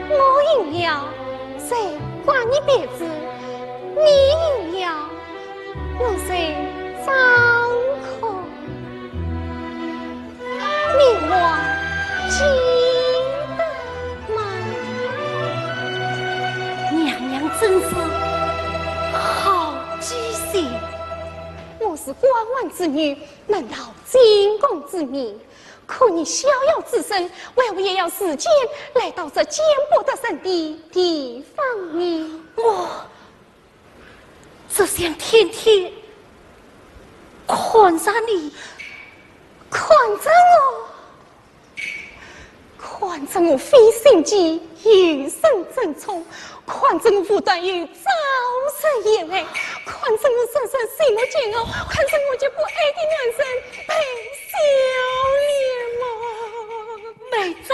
我饮了，谁管你别子？你饮了，我谁张口？你我记得吗？娘娘真是好记性。我是官宦之女，难道惊弓之名？可你逍遥之身，为何也要时间来到这颠簸的圣地方呢？我只想天天看着你，看着我飞行机与生争宠，看着我不断与朝生眼泪，看着我深深心目煎熬，看着我这不爱的男生陪笑脸吗？妹子，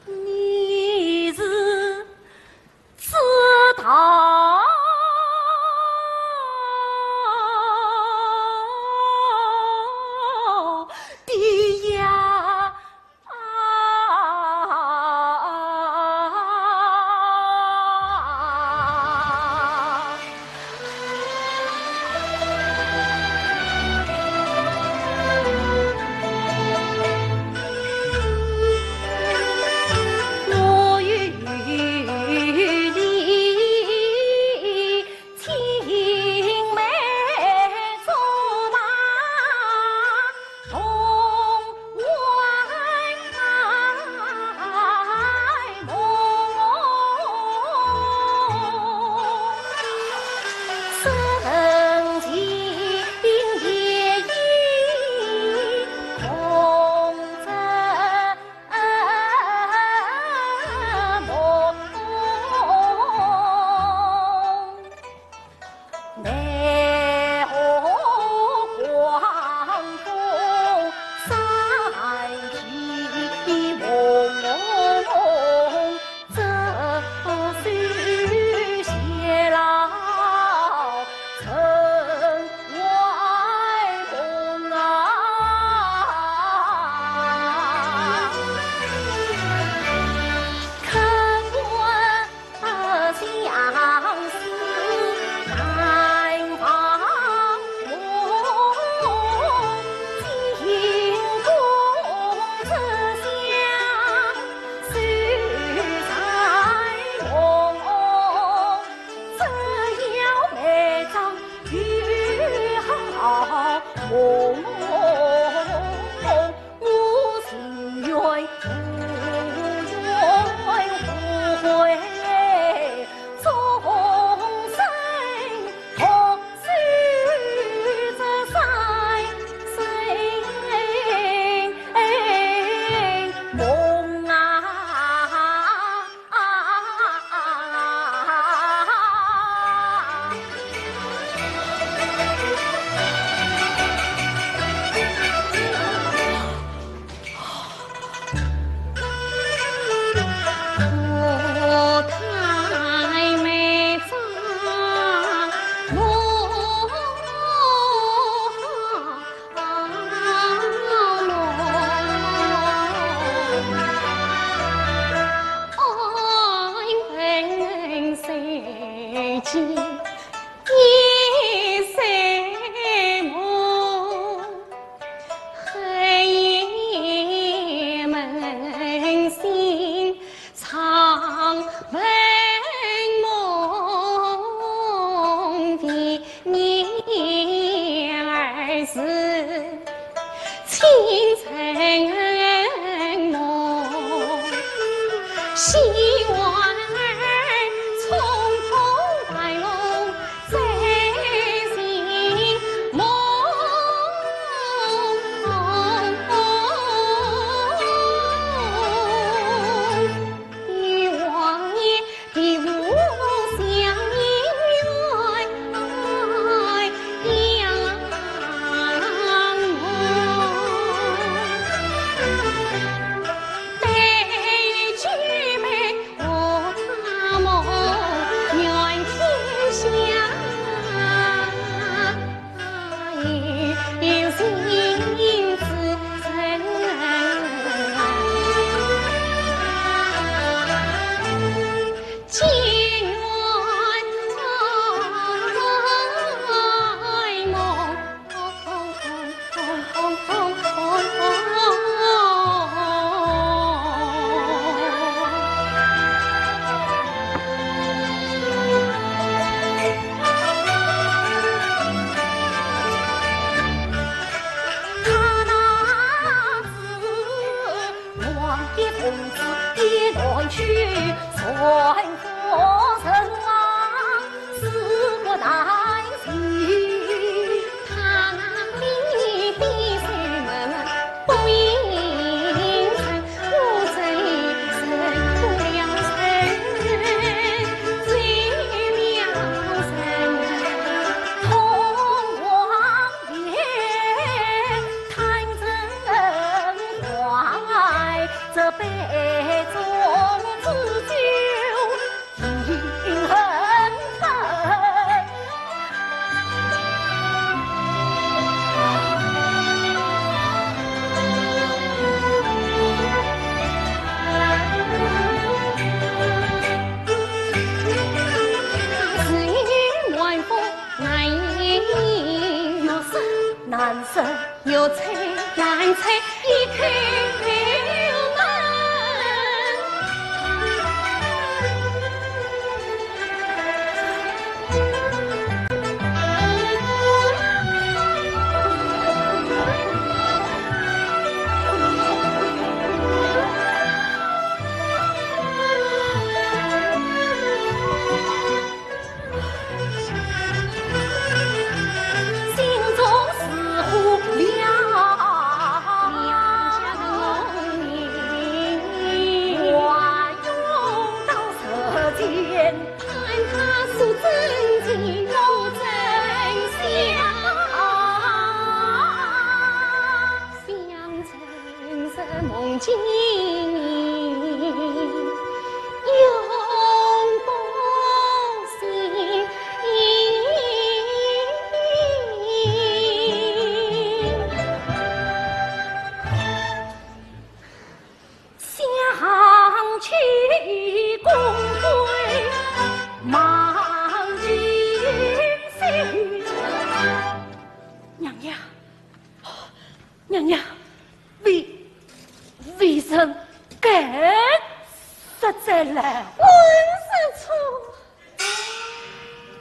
你是知道的呀？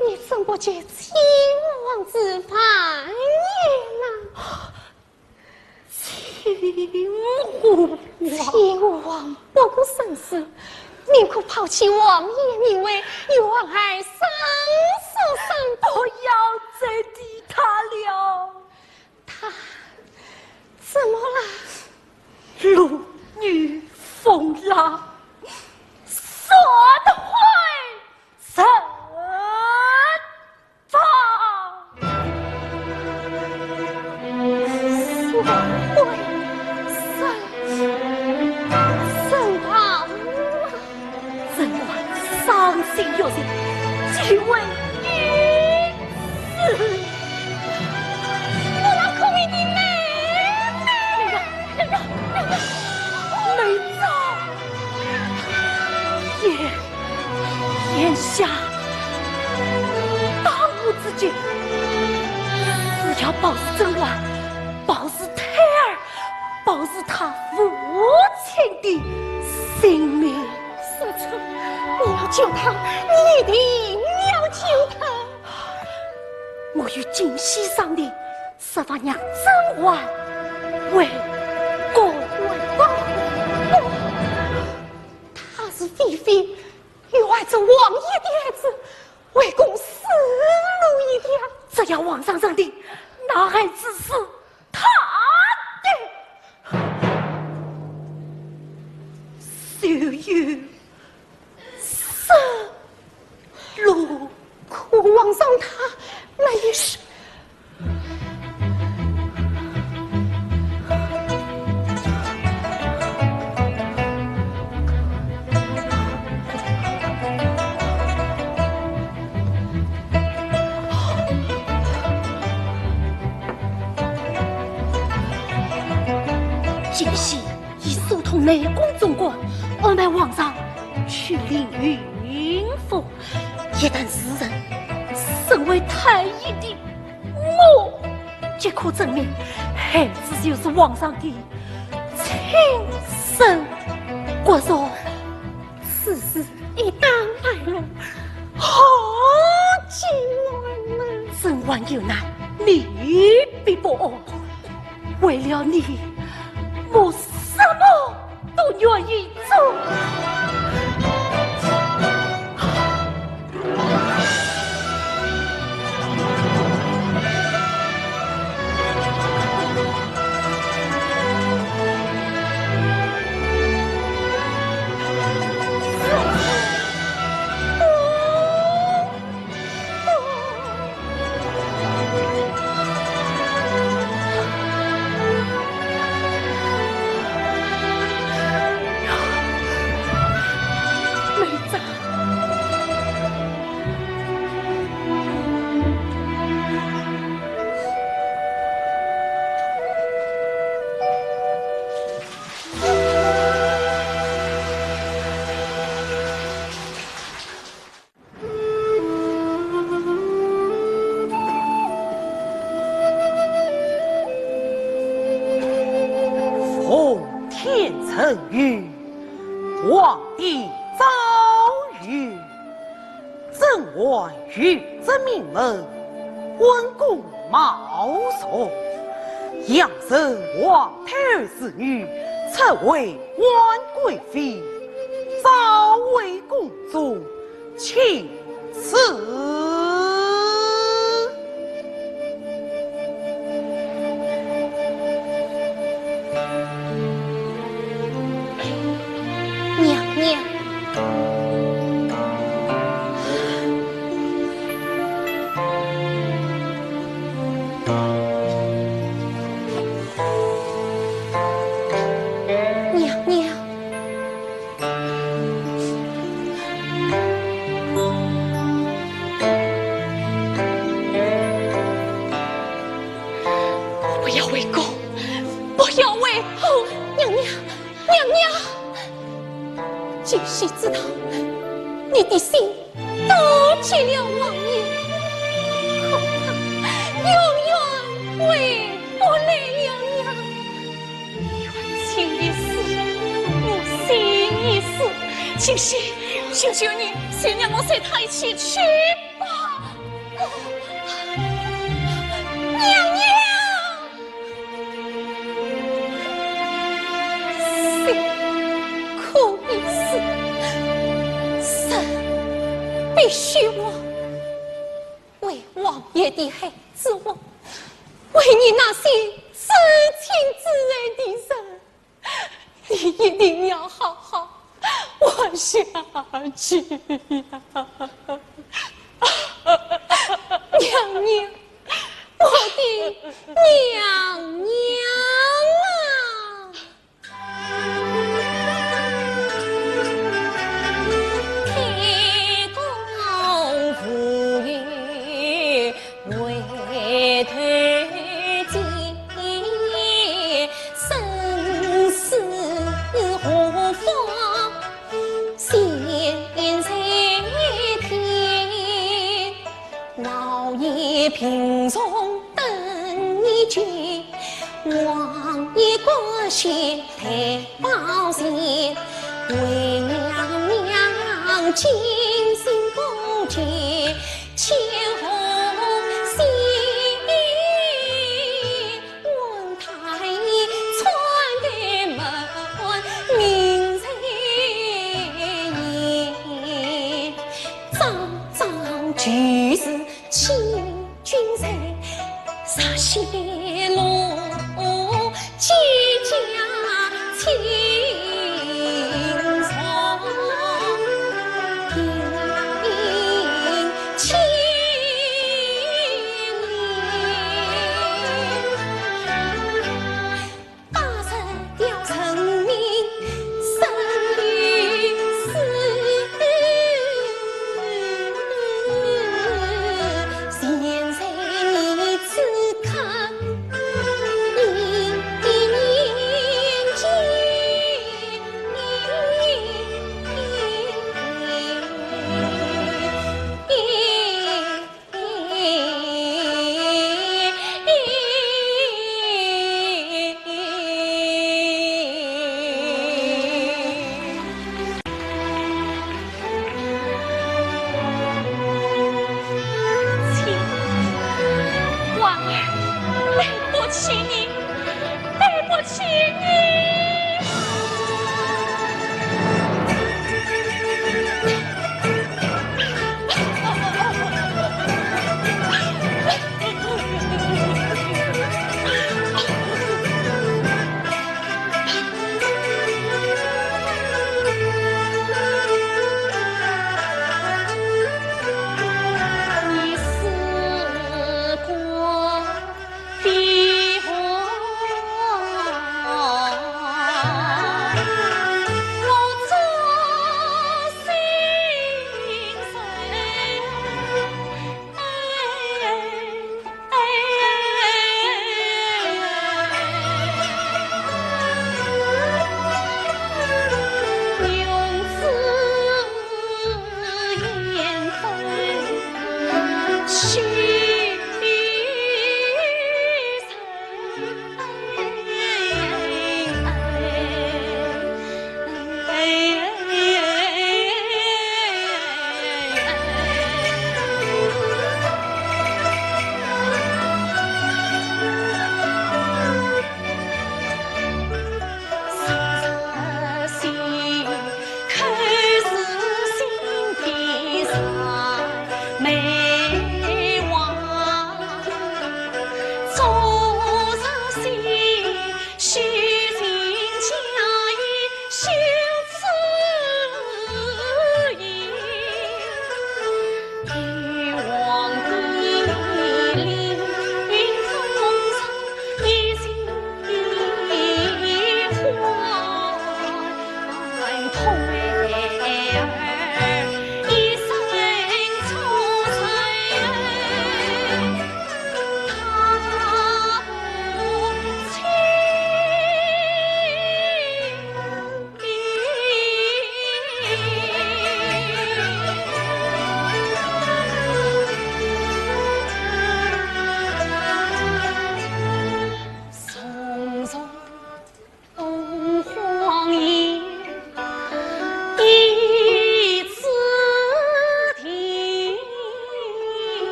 你怎不见秦王之反也呢？秦王不顾生死，宁可抛弃王爷名位，与王爱生死相我要再敌他了。他怎么了？路女风浪，说的会神法，说会神法，怎晚伤心有心，只为女子。我那可怜的妹没走，眼下当务之急是要保释甄嬛，保释胎儿，保释他父亲的性命。师承，你要救他，你一定要救他。我与锦溪商定，设法让甄嬛为公。他是妃妃，与外这王爷的儿子，为公思路一条。只要皇上认定，那还只是他的。所有生路，可皇上他没事。锦溪已疏通内宫总管，安排皇上去领云府。一旦时人身为太医的我，即可证明孩子就是皇上的亲生骨肉。此事一旦败露，好今晚呢？甄嬛有难，你必不恶。为了你，我什么都愿意做。曾与皇帝遭遇，朕还与这名门温公茂寿，养生皇太儿子女，曾为婉贵妃，早为公主请赐。今夕知道你的心得罪了王爷，恐怕永远回不来了呀！冤情一世，无心一世，今夕求求你，先让我随他一起去吧，娘娘。的孩子我，为你那些至亲至爱的人，你一定要好好活下去呀！娘娘，我的娘娘天公父爷为推荐，生死何妨现在天，老爷平从等你决，王爷国学太保险，为娘娘精心恭敬，求喜文太医传给门，明日张张举事请君在，洒血落几家亲从迎亲年，大神要成名生于世，现在你此刻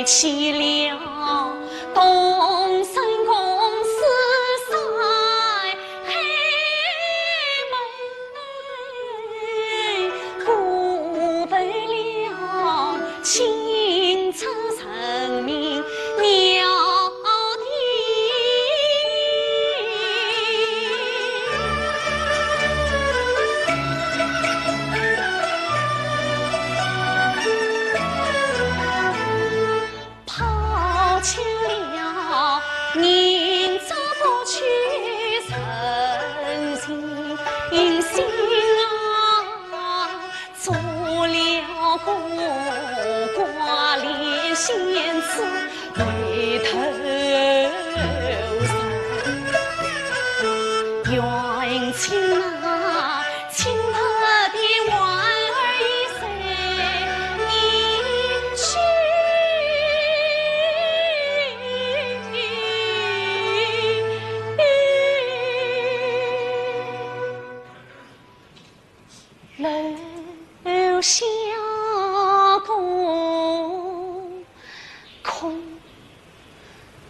起了东山公司楼下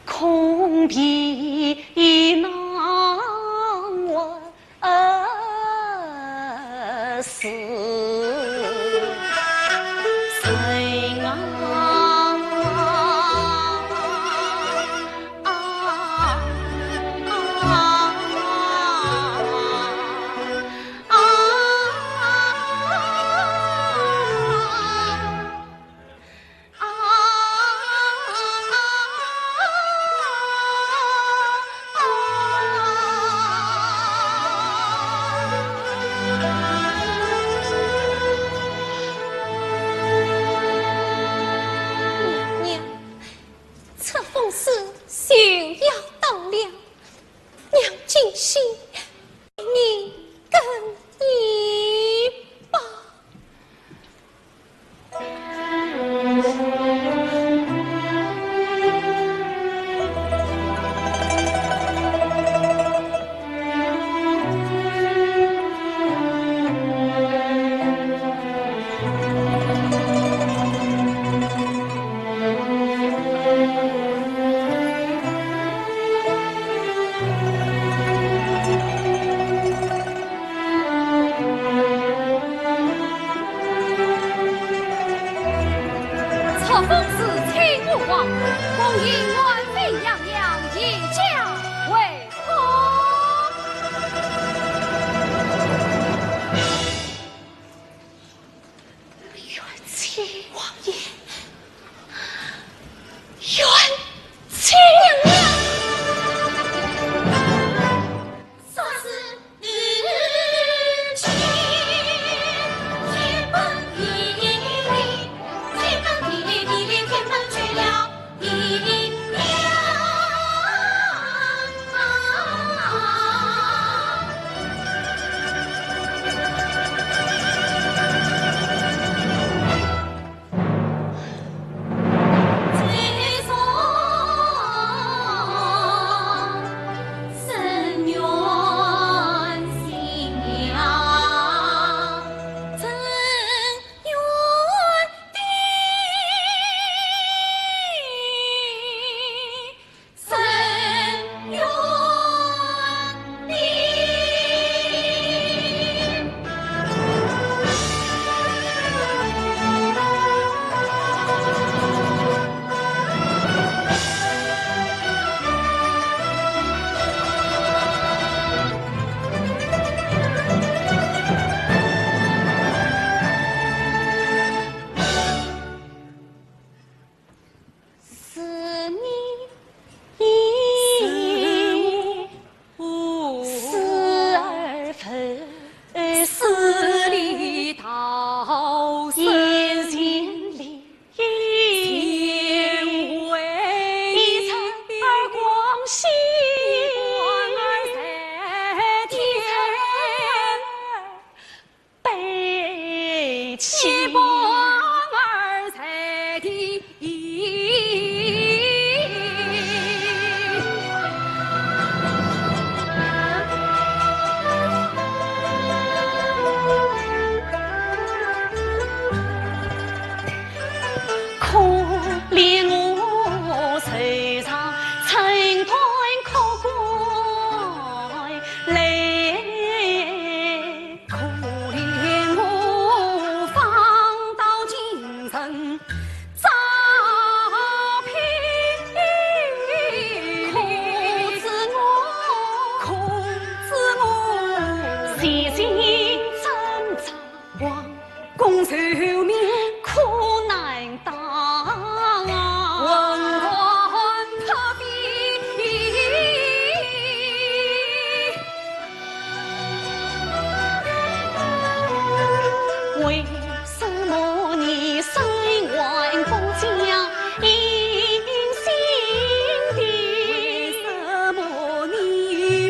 空皮囊我思谁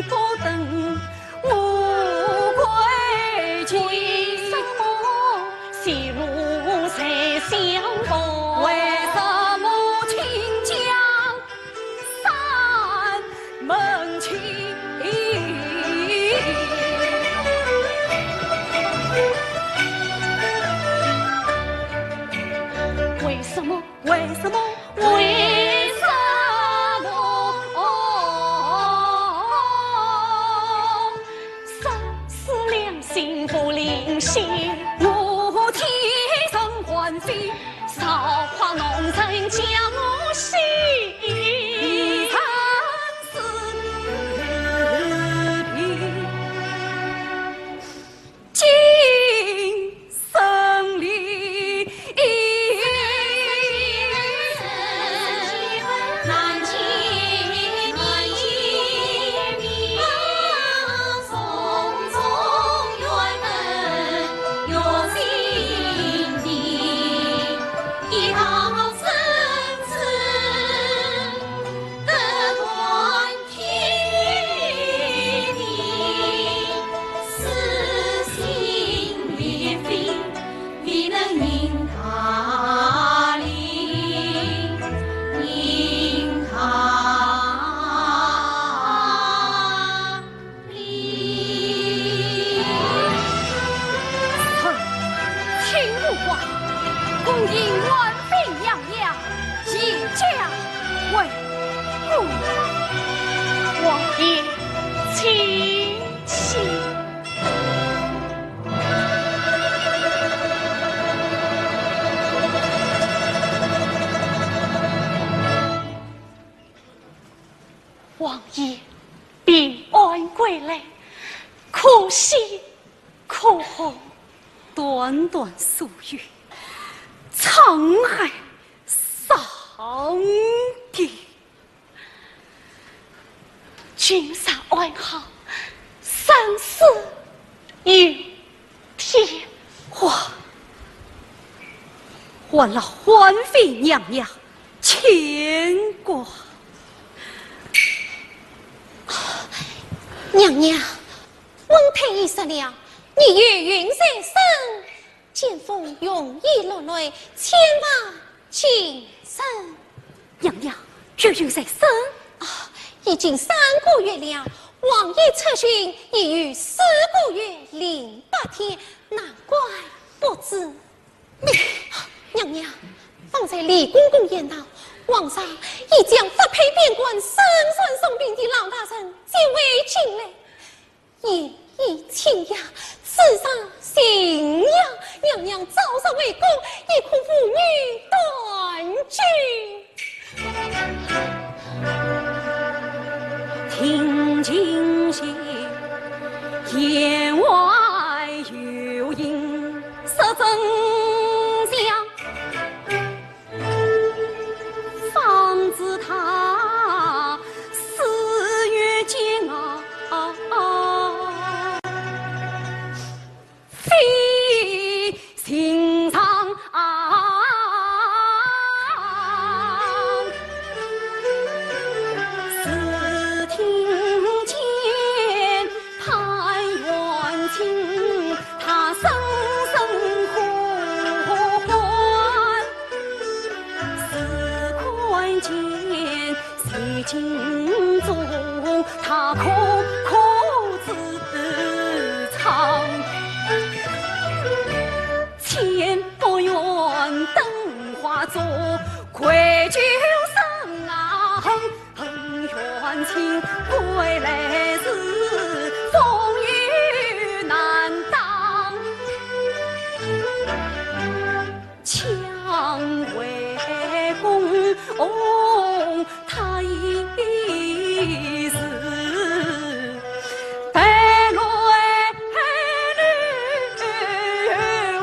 不等我？幸福临幸，我替身还妃，韶华浓尘将我心。王爷平安归来，可喜可贺。短短数月，沧海桑田，君上安好，生死有天华。还了欢妃娘娘牵挂。娘娘，温太医说了，你与云先生见风容易落泪，千万谨慎。娘娘，这云先生啊，已经3个月了，王爷测询已有4个月08天，难怪不知。娘娘，方才李公公言道，皇上已将发配边关、身传送兵的老大臣接为进来，言意清雅，此上信仰。娘娘早上为公，亦可妇女断句。听今夕，言外有音，实真相。方知他4月间非寻常。只听见潘元清他声声呼唤，时看见水镜中他苦苦自唱，千不愿灯花烛，愧疚生啊恨冤情，归来时风雨难当，蔷薇宫他已是白来流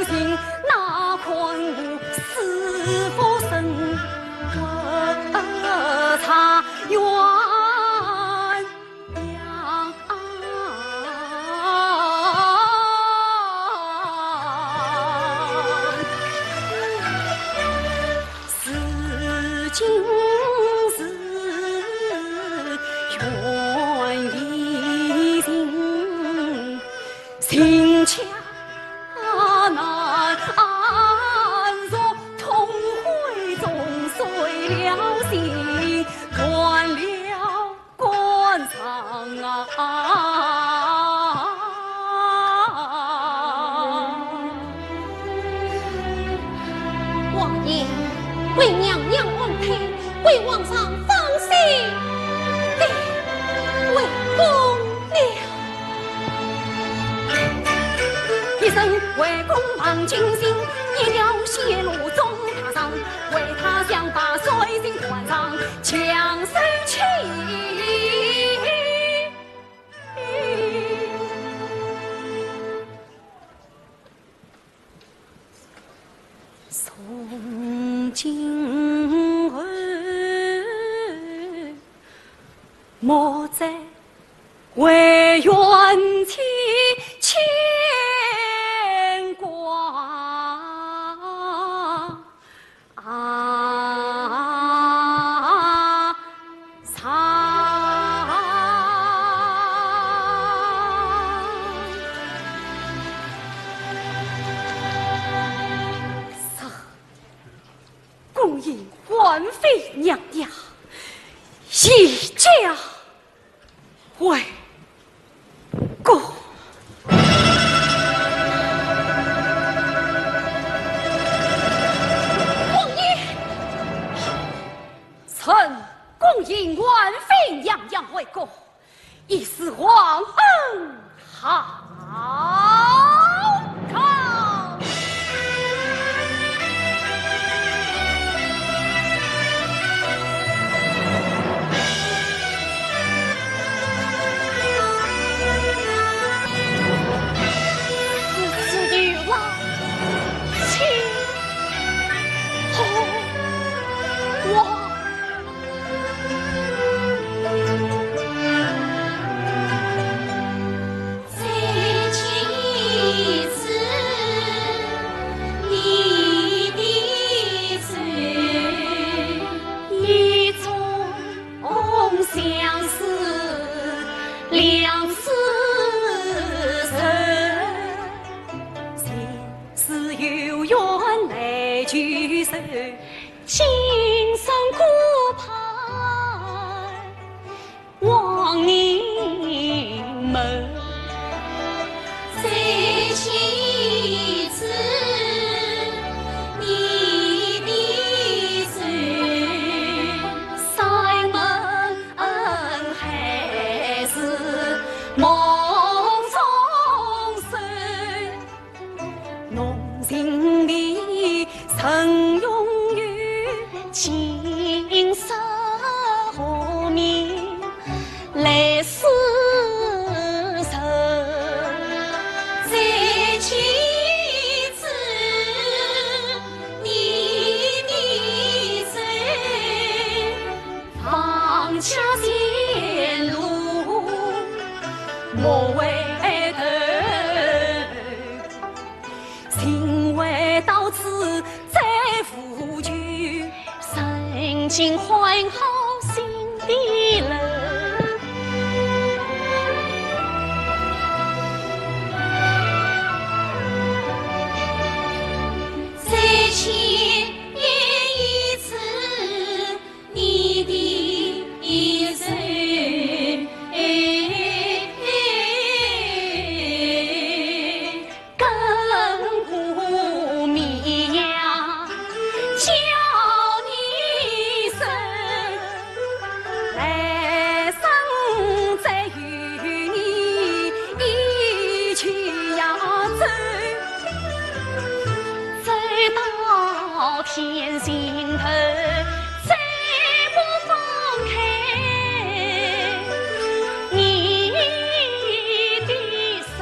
行，那款是否生茶鸳鸯？是今是愿一心，心恰难若痛悔中碎了心，断了肝肠王爷为娘娘安胎，为皇上放心为公了。为公忙尽心，一条血路中踏上，为他乡把水晶换上，强手起。从今后，莫再为冤妻牵挂共饮还妃娘娘，一家为公。王爷，臣共饮还妃娘娘为公，以示皇恩好康。今生孤盼望你们，再妻子你的罪，塞门还是梦中睡，侬心里曾拥青色和面来厮守，再妻子你的罪，放下前路莫回头，情为到此再负旧。深情换好心的人，再牵也一次你的手，亘古绵阳叫天心头，再不放开你的手。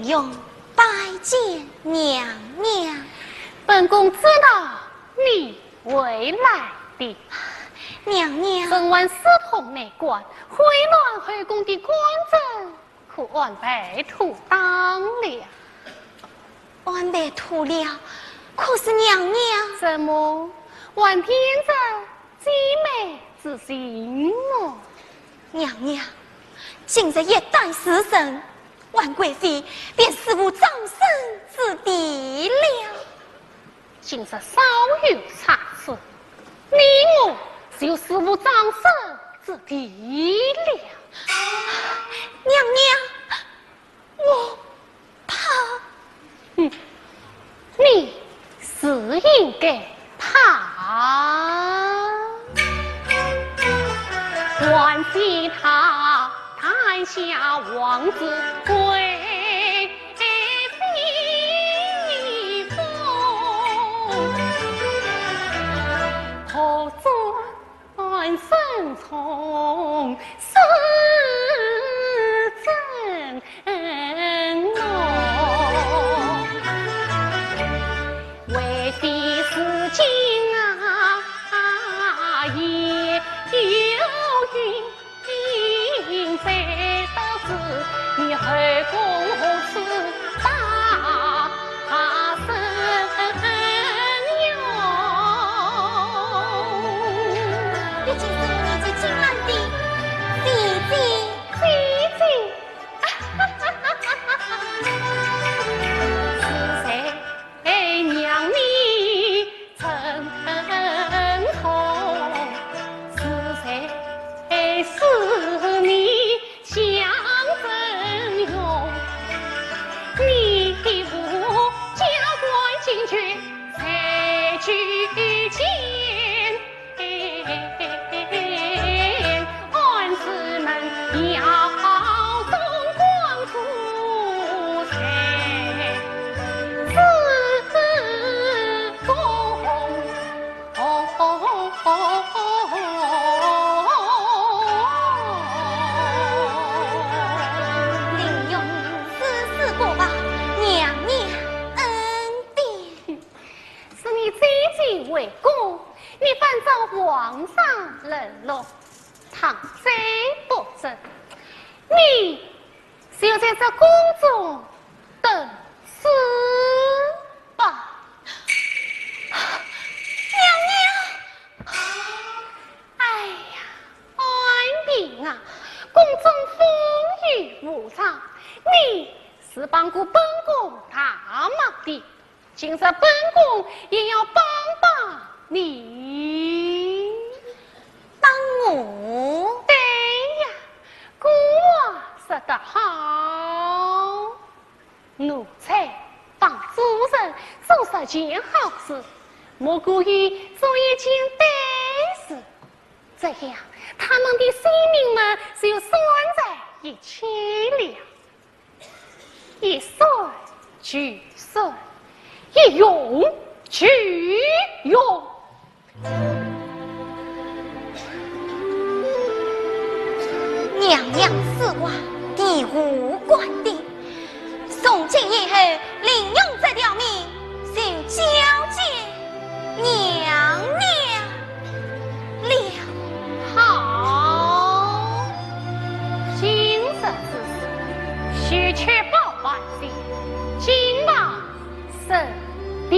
勇拜见娘娘。本宫知道你回来的，娘娘，审问司通内官，回乱后宫的官职，可安排妥当了。安排妥了，可是娘娘，什么？还偏着极美之心哦。娘娘，今日一旦死神，万贵妃便死无葬身之地了。今日稍有差错，你我就死无葬身之地了。娘娘，我怕。你是应该怕。关系他台下王子贵妃风，何尊身从是真哦，为的是今也有云非得知你后宫何处大神哟，毕竟是我的金兰的姐姐。是谁娘你曾痛？是谁是你相争用？你我加官进爵才去见。安师们要东光出才自宫。令用丝丝过吧，娘娘恩典。是你积极为公，你反遭皇上冷落，倘贼不正，你是要在这宫中等死吧？娘娘，哎呀，安平啊，宫中风雨无常，你是帮过本宫大忙的，今日本宫也要帮帮你。帮我。对呀，古话说得好，奴才帮主人做十件好事，莫过于做一件歹事，这样他们的性命们就算在一起了。一算俱算，一用俱用。娘娘是我第五官的，从今以后，领用这条命，就交接娘娘了。好，今日之事，须确保百姓，今晚审辩。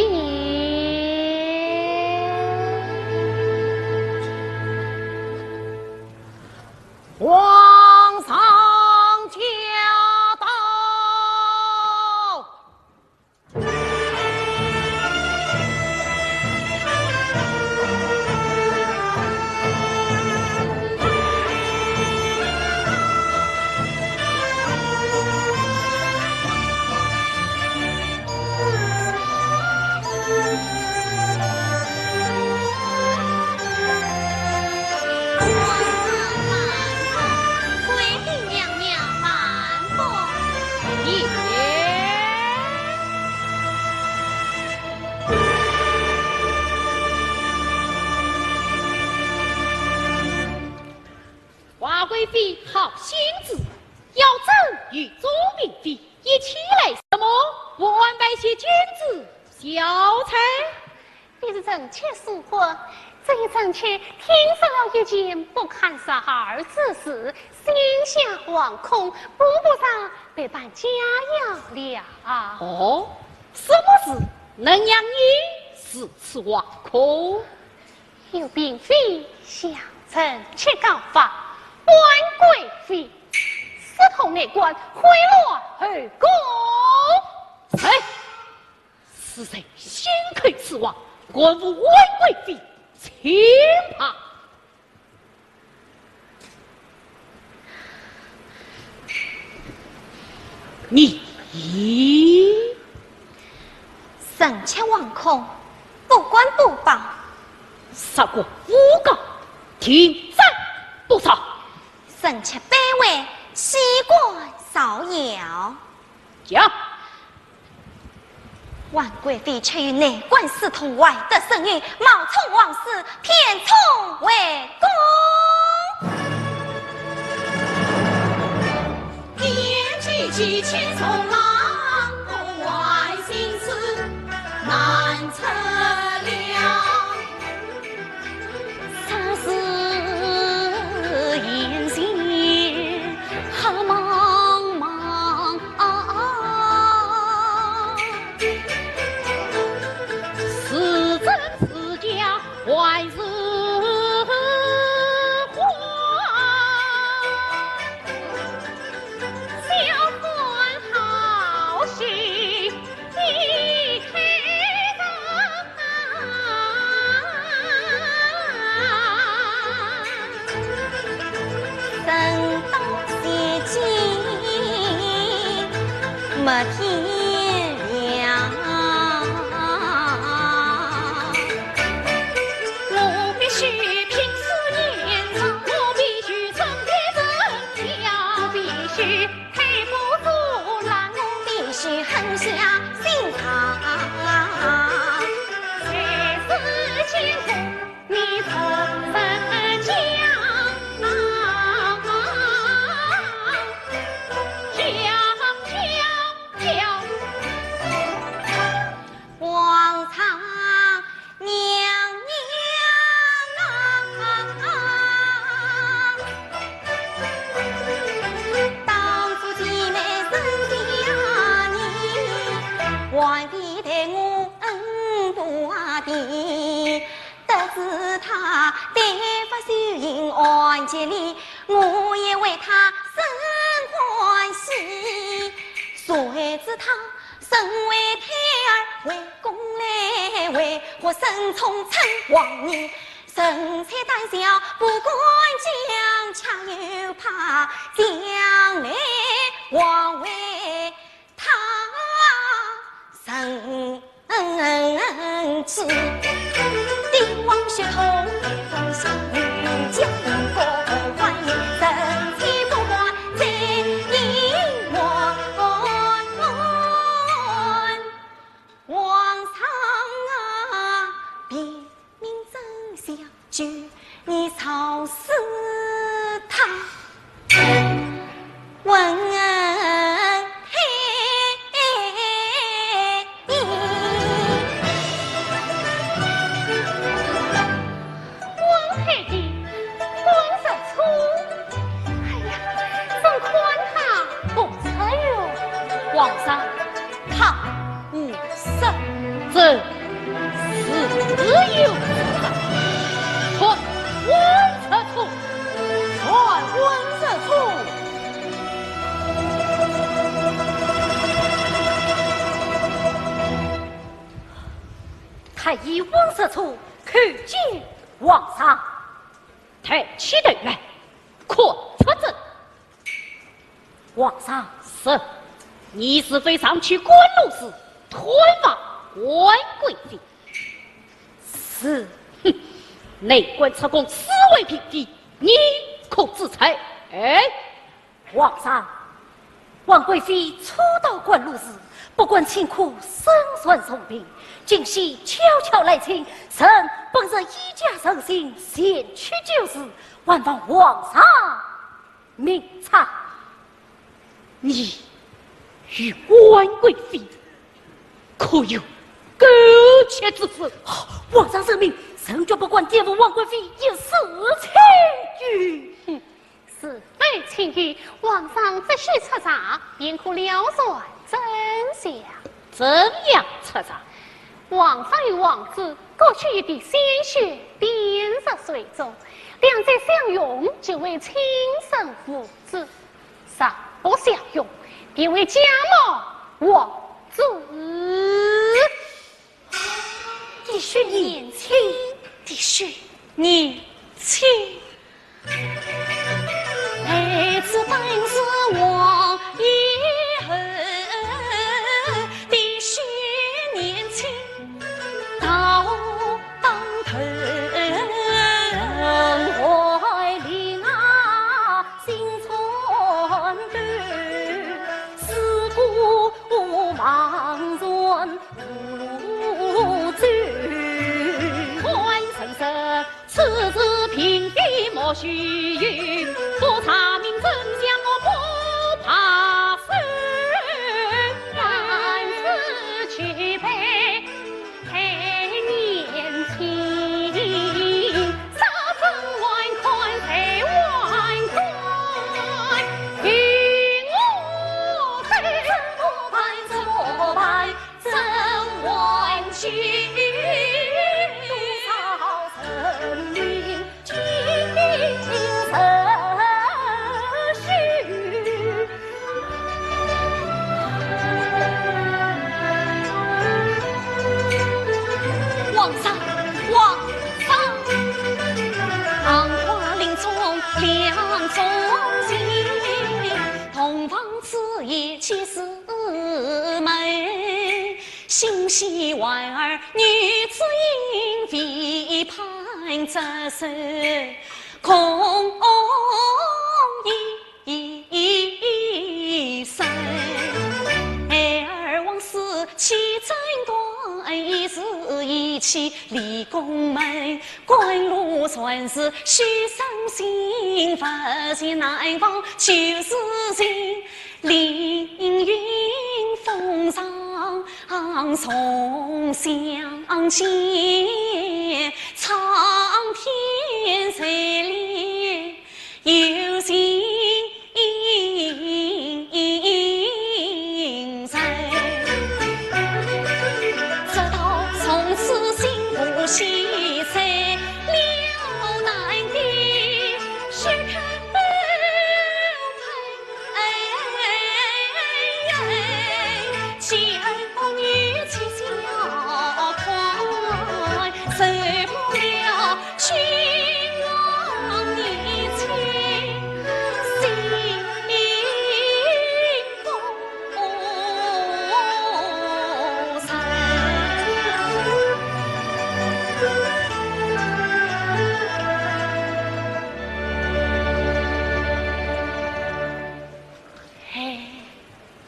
皇上驾到！华贵妃好心子，要朕与周明妃一起来。些尖子小菜。你是正确说话，这一正确听说了一件不堪杀儿之事，心下惶恐，步步上被办家养了。哦，什么事能让你如此惶恐？有并非相臣去告发官贵妃私通内官，贿赂后宫。谁？是谁先可以刺王？官府官贵妃轻怕。你臣妾惶恐，不管不报。杀过诬告，停战多少？臣妾卑微，西过扫摇。讲。万贵妃却与内官私通外的声誉，冒充王室，偏充为公。念及其前从郎宫外心事难测量，生死言行好茫茫是真是假，还是谎？小官好心一开神东西进，没天亮。我必须拼死念长，我必须成天真强，我必须佩服阻拦，我必须狠下心肠。才是前途，你从人讲。皇上娘当初姐妹生家人，外地对我恩不低，得知他对法修行按节礼，我也为他生欢喜。谁知他身为胎儿，为公来为我身从称王爷，身材胆小，不管将，恰又怕将来枉为他生子。帝王血统，风向女将国欢迎，身体不管在意我。皇上啊，别名真相，就你操死他，问嘿。王太弟，官色粗，哎呀，怎宽他不测哟？皇上，他无色，这自有传温策处，传温策处。太医温色处叩见皇上。抬起头来，可出征。皇上，是，你是非上去官路时推翻官贵妃？是。哼，内官测供私为嫔妃，你可自裁？哎，皇上，王贵妃初到官路时，不管清苦，身酸送病，今夕悄悄来请，臣本是一家诚心，前去救治，万望皇上明察。你与官贵妃可有苟且之事？皇上圣明，臣绝不管玷污王贵妃一丝轻举。是非轻举，皇上只需彻查，便可了断真相。怎样彻查？皇上与王子各取一滴鲜血，点入水中，两者相用，就为亲生父子；尚不相用，便为假冒王子。的确年轻，的确年轻。孩子本是王爷后，的确年轻，到当头。怀里啊，心存断，思故茫然无路转。宽神神，此事平地莫须臾，不查明真相我不怕死。男子去配太年轻，杀身万款财万贯，与我怎么办？怎万去？多少生命尽尘虚。皇上，皇上，杏花林中两种情，同房此夜岂是美？心系婉儿，女子因非盼折手，空一生。孩儿往事起斩断，一时一气离宫门。官路传是虚伤心，发现南方就是情。凌云峰上松相见，苍天垂怜有情人。直到从此心不息，在了南地是看妻儿女妻小宽，受不了君王年轻，心不诚。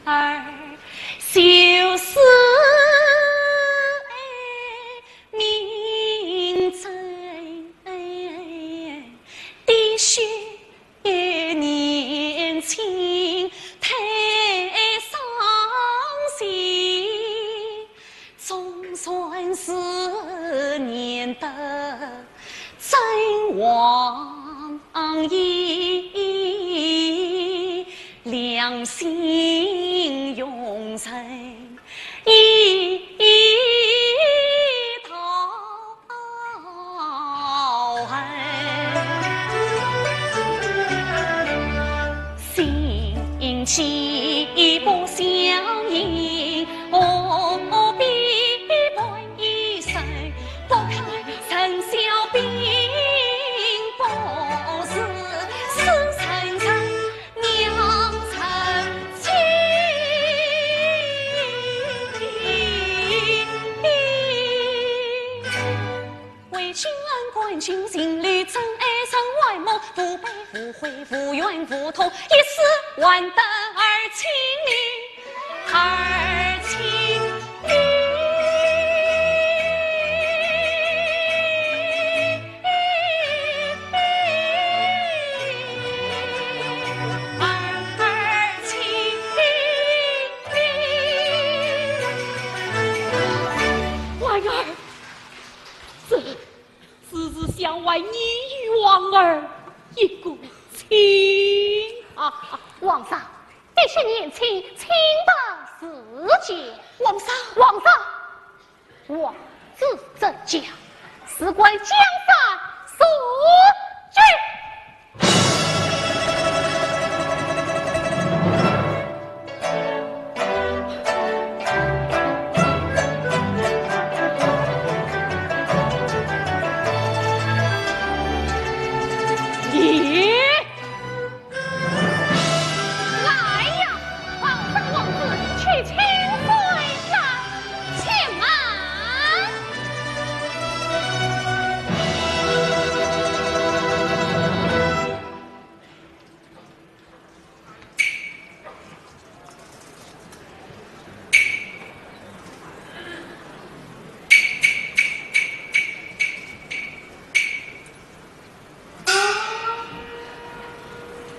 孩儿就是明真的血年轻，太伤心，总算是念得真王爷良心永存。一道恨，心气不相应，何必伴一生？不看陈小兵，不是死沉沉娘成亲。为君恩管君心里真爱上外谋，不悲不悔不怨不痛，一丝万得儿情里，儿情里。儿情里。想为你与王儿一个亲啊！皇上，必须年轻，请得世界。皇上，皇上，王子正讲，事关江山所居。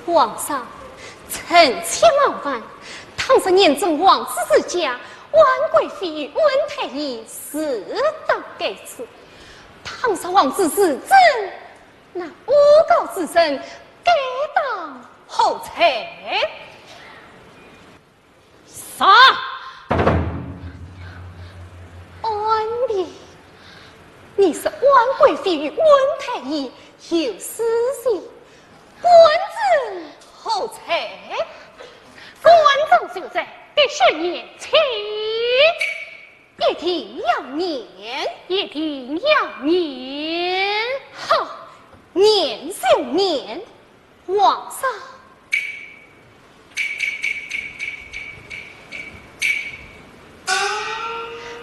皇上，臣妾冒犯，倘是念正王子之家，万贵妃与温太医适当改此；倘是王子是真，那诬告之身该当后裁。杀！安妮，你是万贵妃与温太医有私情。官正后裁，官正就在，必须年轻，一定要年，一定要年。好，年就年，皇上。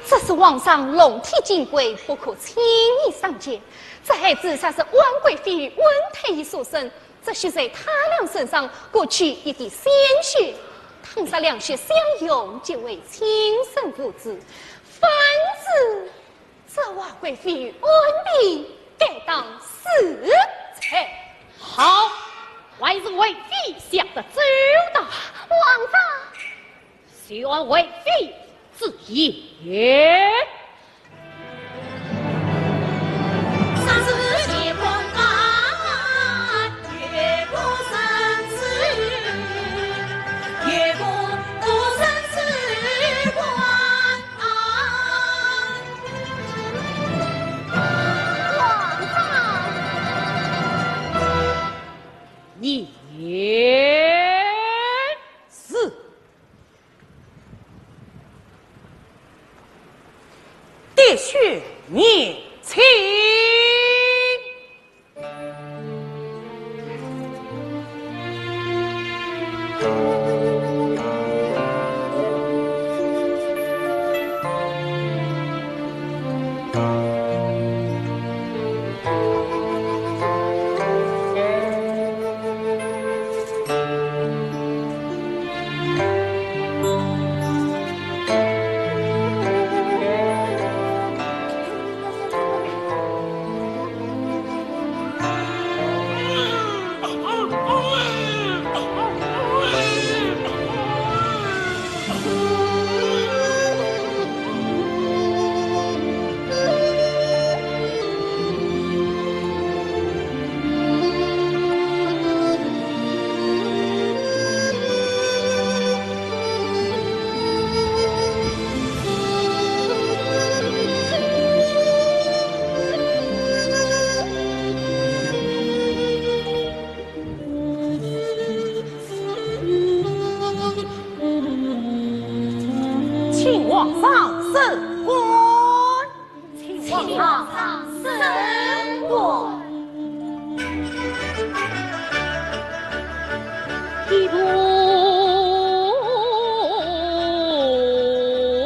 这是皇上龙体金贵，不可轻易上谏。这孩子才是万贵妃与温太医所生。这需在他俩身上过去一滴鲜血，倘使两血相拥，就为亲生父子。反之，这万贵妃与温嫔该当死罪。好，还是为妃想得周到。皇上，希望为妃之言。也是的确年轻。请皇上升官，请皇上升官。一路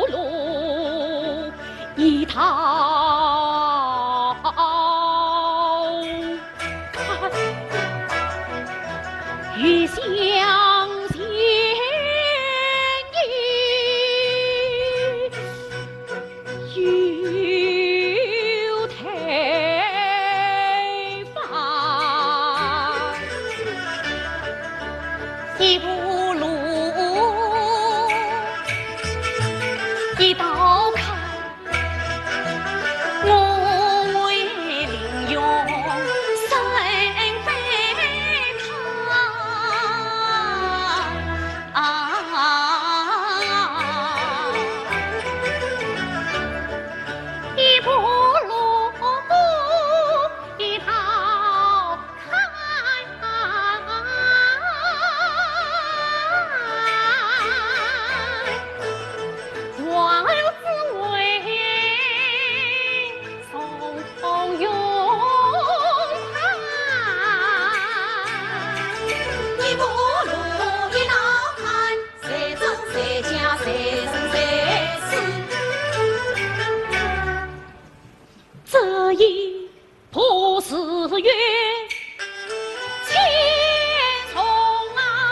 路一趟看，欲相见意，有太烦。一步路一道坎，我为领用子曰：千从上。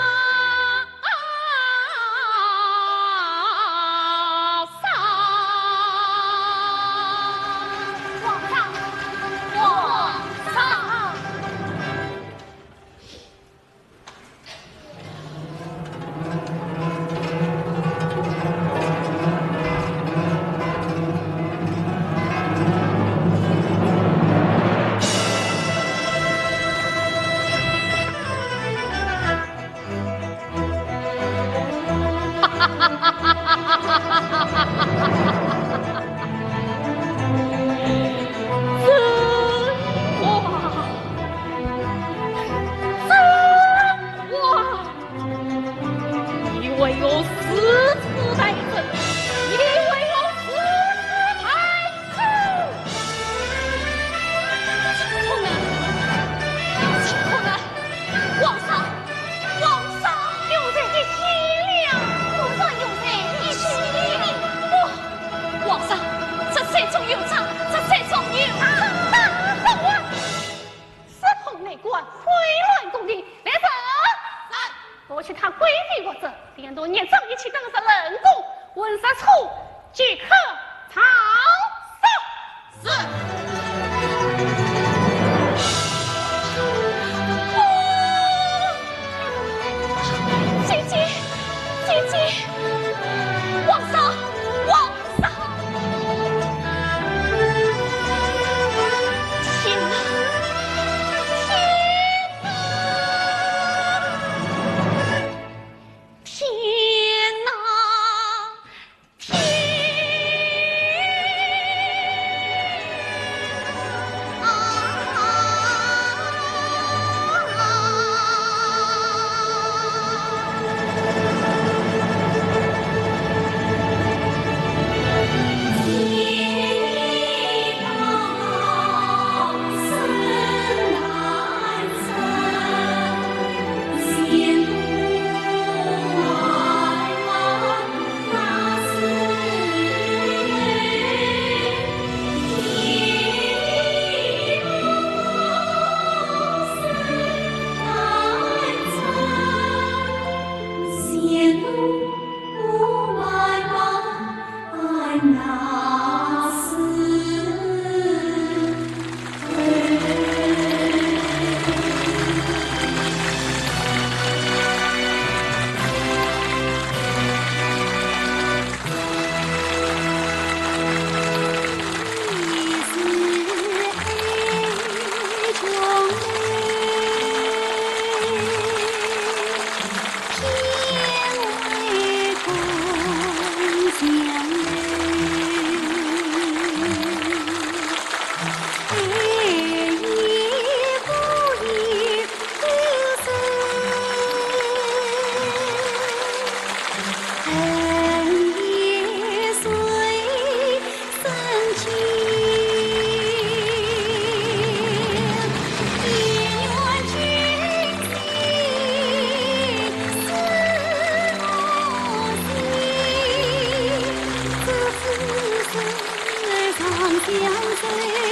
相随。